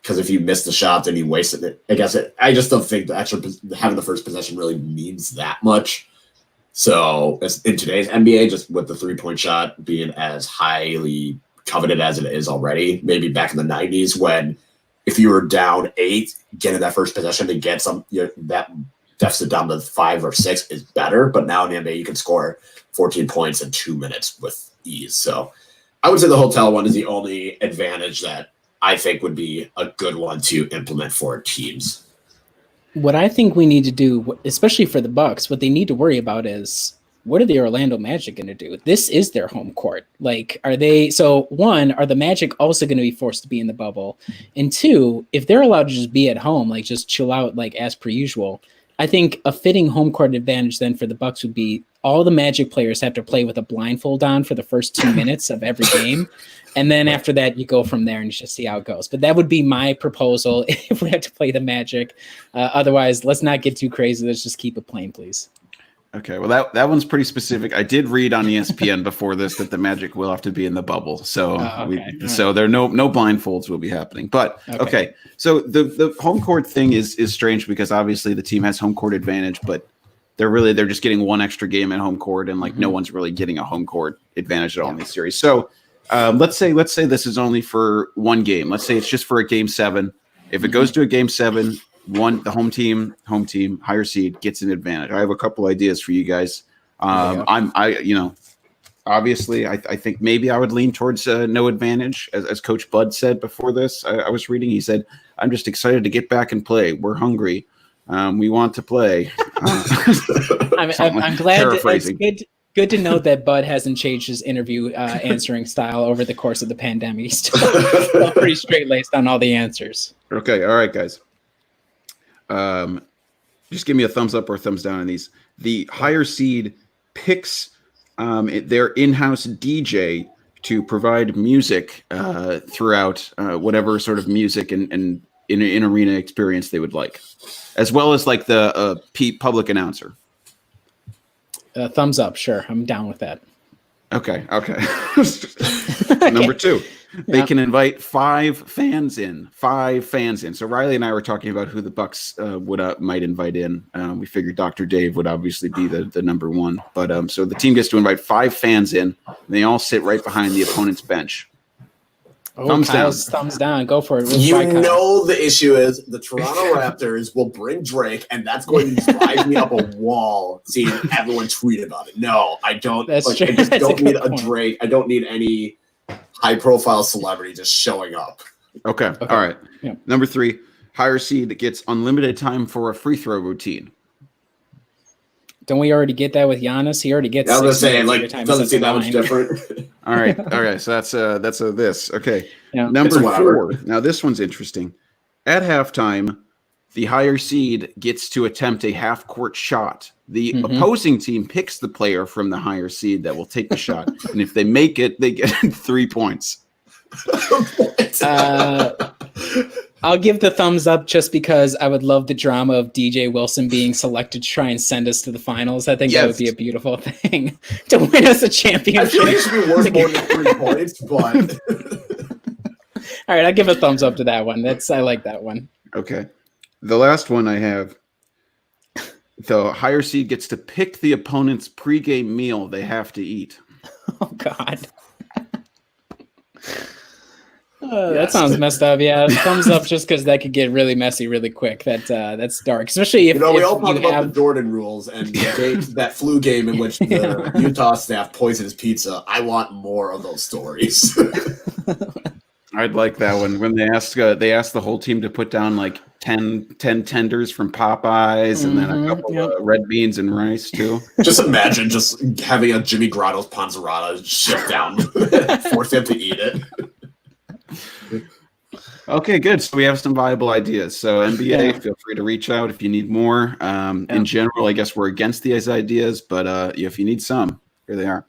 A: because if you miss the shot, then you wasted it. I just don't think having the first possession really means that much. So in today's NBA, just with the 3-point shot being as highly coveted as it is already, maybe back in the 90s when if you were down 8, getting that first possession to get that deficit down to 5 or 6 is better. But now in the NBA, you can score 14 points in 2 minutes with ease. So I would say the hotel one is the only advantage that I think would be a good one to implement for teams.
B: What I think we need to do, especially for the Bucks, what they need to worry about is what are the Orlando Magic going to do? This is their home court. Like, are they, so one, are the Magic also going to be forced to be in the bubble? And two, if they're allowed to just be at home, like just chill out, like as per usual, I think a fitting home court advantage then for the Bucks would be all the Magic players have to play with a blindfold on for the first 2 minutes of every game. And then after that, you go from there and you just see how it goes. But that would be my proposal if we have to play the Magic. Otherwise, let's not get too crazy. Let's just keep it plain, please.
C: Okay, well that one's pretty specific. I did read on ESPN before this that the Magic will have to be in the bubble, so so there no blindfolds will be happening. But okay, so the home court thing is strange because obviously the team has home court advantage, but they're just getting one extra game at home court, and like no one's really getting a home court advantage at all in this series. So let's say this is only for one game. Let's say it's just for a game 7. If it goes to a game 7. The home team, higher seed gets an advantage. I have a couple ideas for you guys. Obviously, I think maybe I would lean towards no advantage, as Coach Bud said before this. I was reading. He said, "I'm just excited to get back and play. We're hungry. We want to play."
B: I'm glad. It's good to know that Bud hasn't changed his interview answering style over the course of the pandemic. He's still pretty straight laced on all the answers.
C: Okay, all right, guys. Just give me a thumbs up or a thumbs down on these. The higher seed picks their in-house DJ to provide music throughout whatever sort of music and in arena experience they would like, as well as like the public announcer.
B: Thumbs up, sure. I'm down with that.
C: Okay. Number 2. They can invite 5 fans in. So Riley and I were talking about who the Bucks might invite in. We figured Dr. Dave would obviously be the number 1. But so the team gets to invite 5 fans in. And they all sit right behind the opponent's bench.
B: Thumbs down. Go for it.
A: The issue is the Toronto Raptors will bring Drake, and that's going to drive me up a wall seeing everyone tweet about it. No, I don't.
B: That's true.
A: I just don't need a Drake. I don't need any high-profile celebrity just showing up.
C: Okay. All right. Yeah. Number 3, higher seed gets unlimited time for a free throw routine.
B: Don't we already get that with Giannis? He already gets.
A: I was saying, like, doesn't seem that much different.
C: All right. So that's this. Okay. Yeah. Number 4. Now this one's interesting. At halftime, the higher seed gets to attempt a half-court shot. The opposing team picks the player from the higher seed that will take the shot, and if they make it, they get 3 points.
B: I'll give the thumbs up just because I would love the drama of DJ Wilson being selected to try and send us to the finals. I think that would be a beautiful thing to win us a championship.
A: I feel like it should be worth more than 3 points, but
B: all right, I'll give a thumbs up to that one. I like that one.
C: Okay. The last one I have, the higher seed gets to pick the opponent's pregame meal they have to eat.
B: Oh, God. That sounds messed up. Yeah, thumbs up just because that could get really messy really quick. That's dark, especially if
A: we all talk about the Jordan rules and that flu game in which the Utah staff poisoned his pizza. I want more of those stories.
C: I'd like that one when they asked the whole team to put down like 10 tenders from Popeyes and then a couple of red beans and rice too.
A: Just imagine just having a Jimmy Grotto's panzerata shipped down, force them to eat it.
C: Okay, good. So we have some viable ideas. So NBA, feel free to reach out if you need more. In general, I guess we're against these ideas, but if you need some, here they are.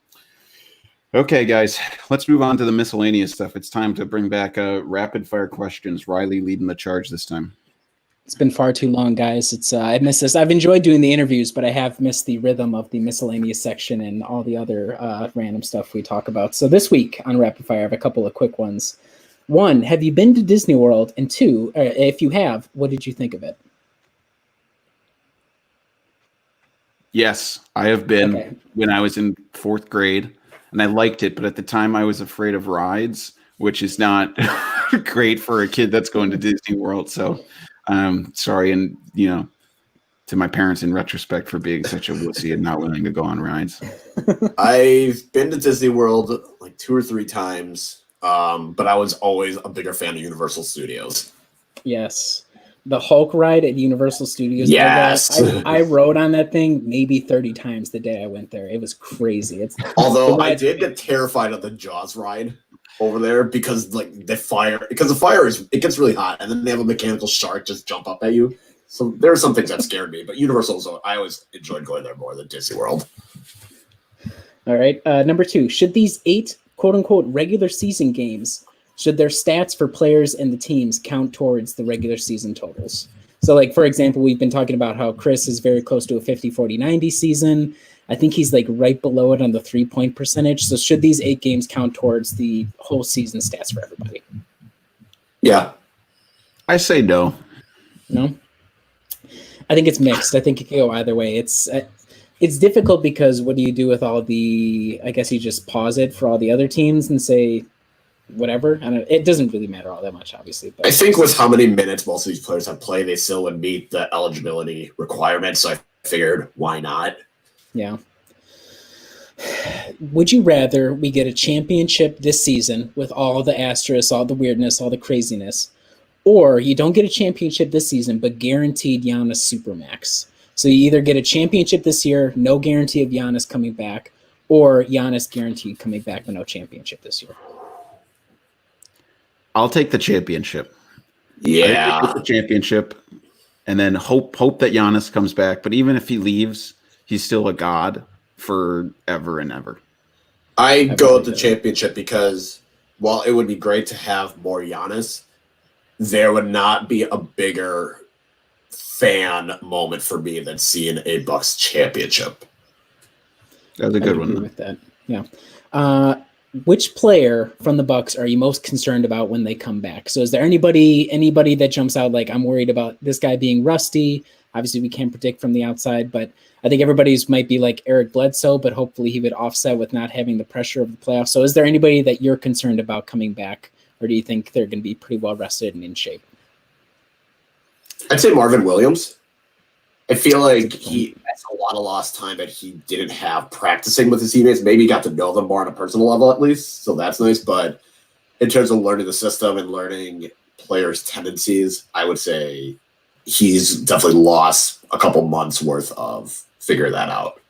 C: Okay, guys, let's move on to the miscellaneous stuff. It's time to bring back rapid fire questions. Riley leading the charge this time.
B: It's been far too long, guys. I've missed this. I've enjoyed doing the interviews, but I have missed the rhythm of the miscellaneous section and all the other random stuff we talk about. So this week on Rapid Fire, I have a couple of quick ones. 1, have you been to Disney World? And 2, if you have, what did you think of it?
C: Yes, I have been when I was in 4th grade, and I liked it. But at the time, I was afraid of rides, which is not great for a kid that's going to Disney World. So sorry, and to my parents in retrospect for being such a wussy and not willing to go on rides.
A: I've been to Disney World like 2 or 3 times. But I was always a bigger fan of Universal Studios.
B: Yes. the Hulk ride at Universal Studios.
A: Yes.
B: I rode on that thing maybe 30 times the day I went there. It was crazy.
A: Although I did get terrified of the Jaws ride over there because the fire it gets really hot, and then they have a mechanical shark just jump up at you. So there are some things that scared me, but Universal, I always enjoyed going there more than Disney World.
B: All right. Number 2, should these 8 quote unquote regular season games, should their stats for players and the teams count towards the regular season totals? So like, for example, we've been talking about how Chris is very close to a 50-40-90 season. I think he's like right below it on the 3-point percentage. So should these 8 games count towards the whole season stats for everybody?
A: Yeah.
C: I say no.
B: No? I think it's mixed. I think it can go either way. It's difficult because what do you do with all the, I guess you just pause it for all the other teams and say whatever. I don't, it doesn't really matter all that much, obviously. But
A: I think with how many minutes most of these players have played, they still would meet the eligibility requirements. So I figured, why not?
B: Yeah. Would you rather we get a championship this season with all the asterisks, all the weirdness, all the craziness, or you don't get a championship this season, but guaranteed Giannis Supermax? So you either get a championship this year, no guarantee of Giannis coming back, or Giannis guaranteed coming back, but no championship this year.
C: I'll take the championship.
A: Yeah.
C: I'll take the championship, and then hope that Giannis comes back. But even if he leaves, he's still a god forever and ever.
A: I go with the championship because while it would be great to have more Giannis, there would not be a bigger fan moment for me than seeing a Bucks championship.
C: That's a good one.
B: Agree with that. Yeah. Which player from the Bucks are you most concerned about when they come back? So is there anybody that jumps out like, I'm worried about this guy being rusty? Obviously, we can't predict from the outside, but I think everybody's might be like Eric Bledsoe, but hopefully he would offset with not having the pressure of the playoffs. So is there anybody that you're concerned about coming back, or do you think they're going to be pretty well rested and in shape?
A: I'd say Marvin Williams. I feel like that's a lot of lost time that he didn't have practicing with his teammates. Maybe he got to know them more on a personal level at least, so that's nice. But in terms of learning the system and learning players' tendencies, I would say he's definitely lost a couple months worth of figuring that out.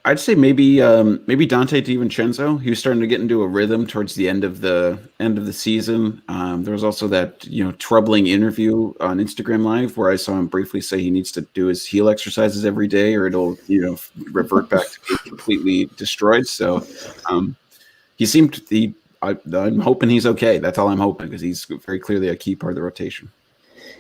C: I'd say maybe Dante DiVincenzo. He was starting to get into a rhythm towards the end of the season. There was also that troubling interview on Instagram Live where I saw him briefly say he needs to do his heel exercises every day or it'll revert back to being completely destroyed. So he seemed to be. I'm hoping he's okay. That's all I'm hoping because he's very clearly a key part of the rotation.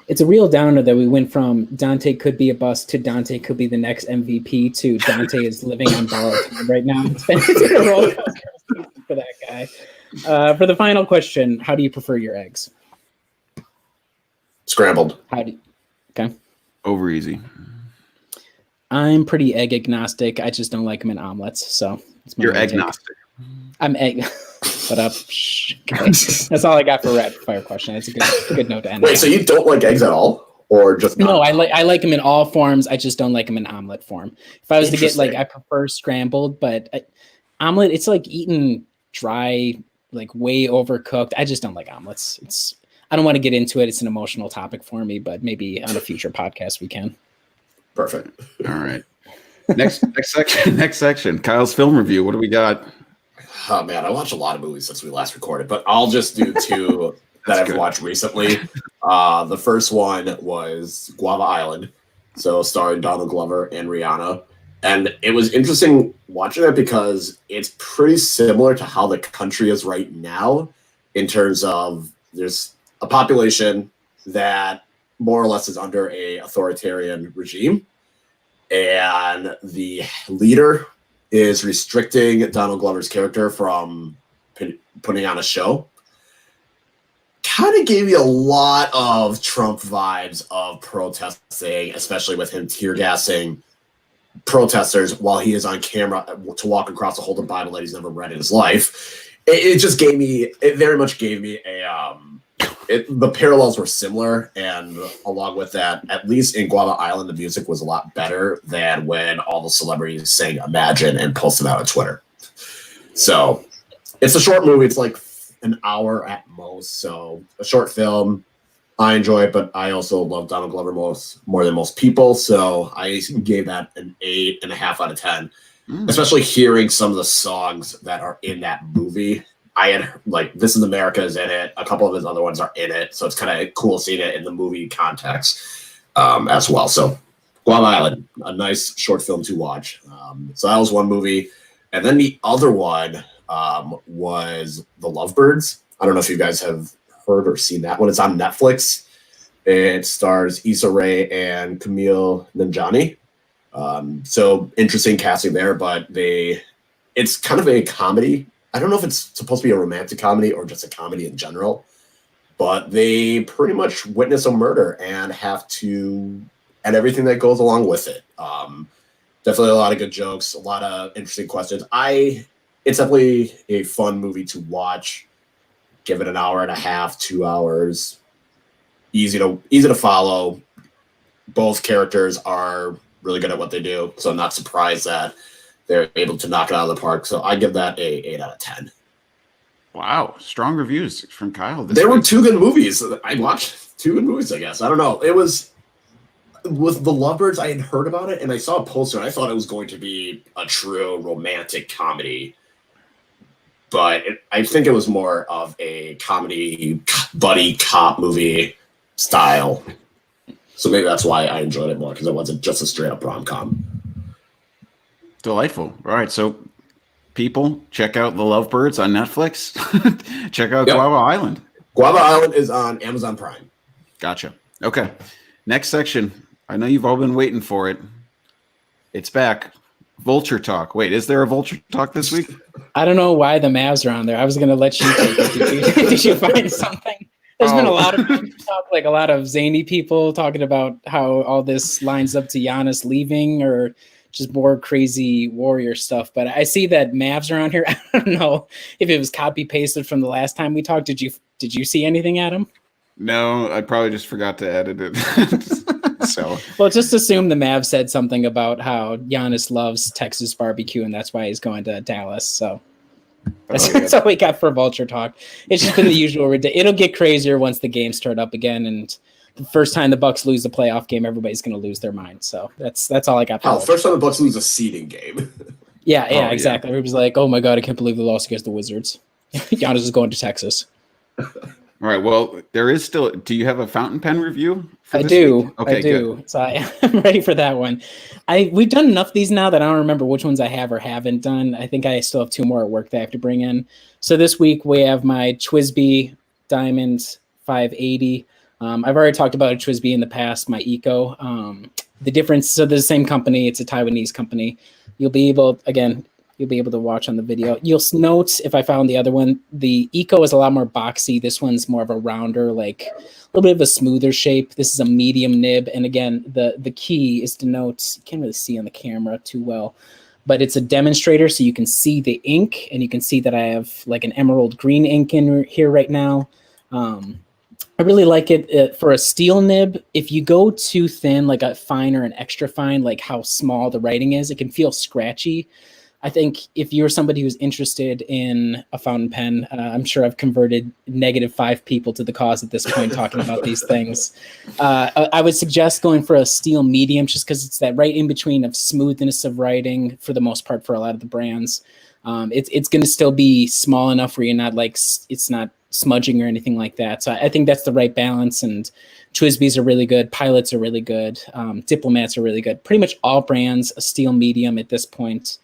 B: It's a real downer that we went from Dante could be a bust to Dante could be the next MVP to Dante is living on borrowed time right now. It's been a roller coaster for that guy. For the final question, how do you prefer your eggs?
A: Scrambled.
B: Okay.
C: Over easy.
B: I'm pretty egg agnostic. I just don't like them in omelets. So
C: you're agnostic.
B: I'm egg. Shut up. Okay. That's all I got for rapid fire question. It's a good note to end.
A: Wait, so you don't like eggs at all, or just
B: no? I like them in all forms. I just don't like them in omelet form. If I was to get I prefer scrambled, but omelet, it's like eating dry, like way overcooked. I just don't like omelets. I don't want to get into it. It's an emotional topic for me, but maybe on a future podcast we can.
A: Perfect.
C: All right. Next section. Kyle's film review. What do we got?
A: Oh man, I watched a lot of movies since we last recorded, but I'll just do 2 that I've watched recently. The first one was Guava Island, so starring Donald Glover and Rihanna. And it was interesting watching it because it's pretty similar to how the country is right now in terms of there's a population that more or less is under a authoritarian regime. And the leader is restricting Donald Glover's character from putting on a show. Kind of gave me a lot of Trump vibes of protesting, especially with him tear gassing protesters while he is on camera to walk across a Holden Bible that he's never read in his life. It very much gave me the parallels were similar, and along with that, at least in Guava Island, the music was a lot better than when all the celebrities sang Imagine and posted out on Twitter. So it's a short movie. It's like an hour at most. So a short film. I enjoy it, but I also love Donald Glover more than most people. So I gave that an 8.5 out of 10. Especially hearing some of the songs that are in that movie. I had like This Is America is in it. A couple of his other ones are in it. So it's kind of cool seeing it in the movie context as well. So Guava Island, a nice short film to watch. So that was one movie. And then the other one was The Lovebirds. I don't know if you guys have heard or seen that one. It's on Netflix. It stars Issa Rae and Camille Nanjiani. So interesting casting there, but it's kind of a comedy. I don't know if it's supposed to be a romantic comedy or just a comedy in general, but they pretty much witness a murder and and everything that goes along with it. Definitely a lot of good jokes, a lot of interesting questions. It's definitely a fun movie to watch. Give it an hour and a half, 2 hours. Easy to follow. Both characters are really good at what they do, so I'm not surprised that they're able to knock it out of the park. So I give that a 8 out of 10.
C: Wow, strong reviews from Kyle.
A: There were two good movies. I watched two good movies, I guess. I don't know. It was with The Lovebirds. I had heard about it, and I saw a poster, and I thought it was going to be a true romantic comedy. But I think it was more of a comedy buddy cop movie style. So maybe that's why I enjoyed it more, because it wasn't just a straight up rom-com.
C: Delightful. All right, so people, check out The Lovebirds on Netflix. Check out Guava Island.
A: Guava Island is on Amazon Prime.
C: Gotcha. Okay. Next section. I know you've all been waiting for it. It's back. Vulture Talk. Wait, is there a Vulture Talk this week?
B: I don't know why the Mavs are on there. I was going to let you take it. Did you find something? There's been a lot of talk, like a lot of zany people talking about how all this lines up to Giannis leaving or just more crazy Warrior stuff. But I see that Mavs are on here. I don't know if it was copy pasted from the last time we talked. Did you see anything, Adam?
C: No, I probably just forgot to edit it. So,
B: well, just assume the Mavs said something about how Giannis loves Texas barbecue and that's why he's going to Dallas. So that's all we got for Vulture Talk. It's just been the usual. It'll get crazier once the games start up again, and the first time the Bucks lose the playoff game, everybody's going to lose their mind. So that's all I got.
A: First time the Bucks lose a seeding game.
B: Yeah, exactly. Everybody's like, "Oh my god, I can't believe they lost against the Wizards." Giannis is going to Texas.
C: All right. Well, there is still. Do you have a fountain pen review?
B: I do.
C: Week? Okay,
B: I do.
C: Good.
B: So I'm ready for that one. We've done enough of these now that I don't remember which ones I have or haven't done. I think I still have 2 more at work that I have to bring in. So this week we have my Cba Diamond 580. I've already talked about a Cba in the past. My Eco. The difference. So they're the same company. It's a Taiwanese company. You'll be able to watch on the video. You'll note if I found the other one, the Eco is a lot more boxy. This one's more of a rounder, like a little bit of a smoother shape. This is a medium nib. And again, the key is to note, you can't really see on the camera too well, but it's a demonstrator. So you can see the ink and you can see that I have like an emerald green ink in here right now. I really like it for a steel nib. If you go too thin, like a fine or an extra fine, like how small the writing is, it can feel scratchy. I think if you're somebody who's interested in a fountain pen, I'm sure I've converted -5 people to the cause at this point talking about these things. I would suggest going for a steel medium just because it's that right in between of smoothness of writing for the most part for a lot of the brands. It's going to still be small enough where you're not like, it's not smudging or anything like that. So I think that's the right balance. And Twisbys are really good. Pilots are really good. Diplomats are really good. Pretty much all brands, a steel medium at this point.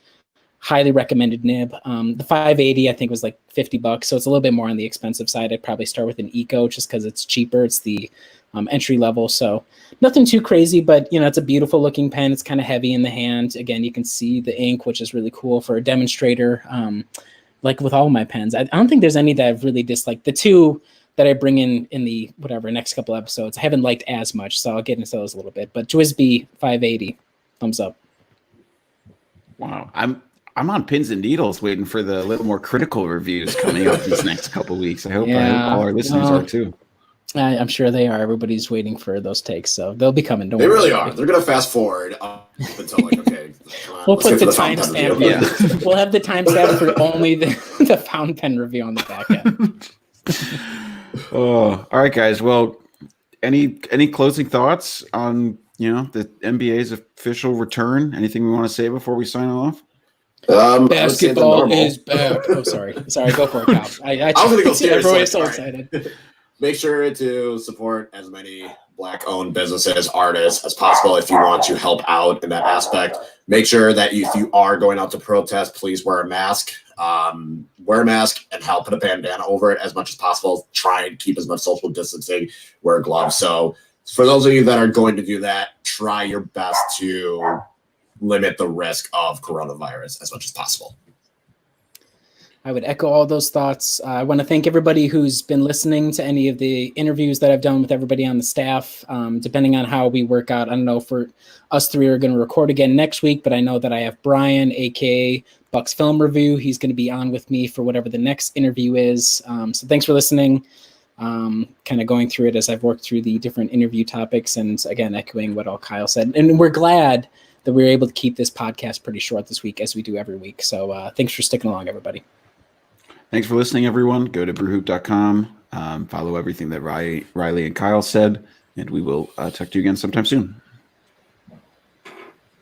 B: Highly recommended nib. The 580 I think was like $50, so it's a little bit more on the expensive side. I'd probably start with an Eco just because it's cheaper. It's the entry level, so nothing too crazy, but it's a beautiful looking pen. It's kind of heavy in the hand. Again, you can see the ink, which is really cool for a demonstrator. Like with all my pens, I don't think there's any that I've really disliked. The 2 that I bring in the next couple episodes, I haven't liked as much, so I'll get into those a little bit. But Twisby 580, thumbs up.
C: Wow, I'm on pins and needles waiting for the little more critical reviews coming up these next couple of weeks. I hope all our listeners are too. I'm
B: sure they are. Everybody's waiting for those takes, so they'll be coming.
A: They really are. They're going to fast forward up until like, okay,
B: we'll put the timestamp. Yeah. We'll have the timestamp for only the fountain pen review on the back end.
C: Oh, all right, guys. Well, any closing thoughts on the NBA's official return? Anything we want to say before we sign off?
B: Basketball is back. Oh, sorry. Go for it, Kyle. I
A: was gonna go serious.
B: Everybody's so
A: All
B: excited.
A: right. Make sure to support as many Black-owned businesses, artists as possible if you want to help out in that aspect. Make sure that if you are going out to protest, please wear a mask. Wear a mask and help put a bandana over it as much as possible. Try and keep as much social distancing. Wear gloves. So for those of you that are going to do that, try your best to limit the risk of coronavirus as much as possible.
B: I would echo all those thoughts. I want to thank everybody who's been listening to any of the interviews that I've done with everybody on the staff. Depending on how we work out, I don't know if us three are going to record again next week, but I know that I have Brian, aka Buck's Film Review. He's going to be on with me for whatever the next interview is. So thanks for listening. Kind of going through it as I've worked through the different interview topics, and again, echoing what all Kyle said. And we're glad that we were able to keep this podcast pretty short this week, as we do every week. So thanks for sticking along, everybody.
C: Thanks for listening, everyone. Go to brewhoop.com. Follow everything that Riley and Kyle said, and we will talk to you again sometime soon.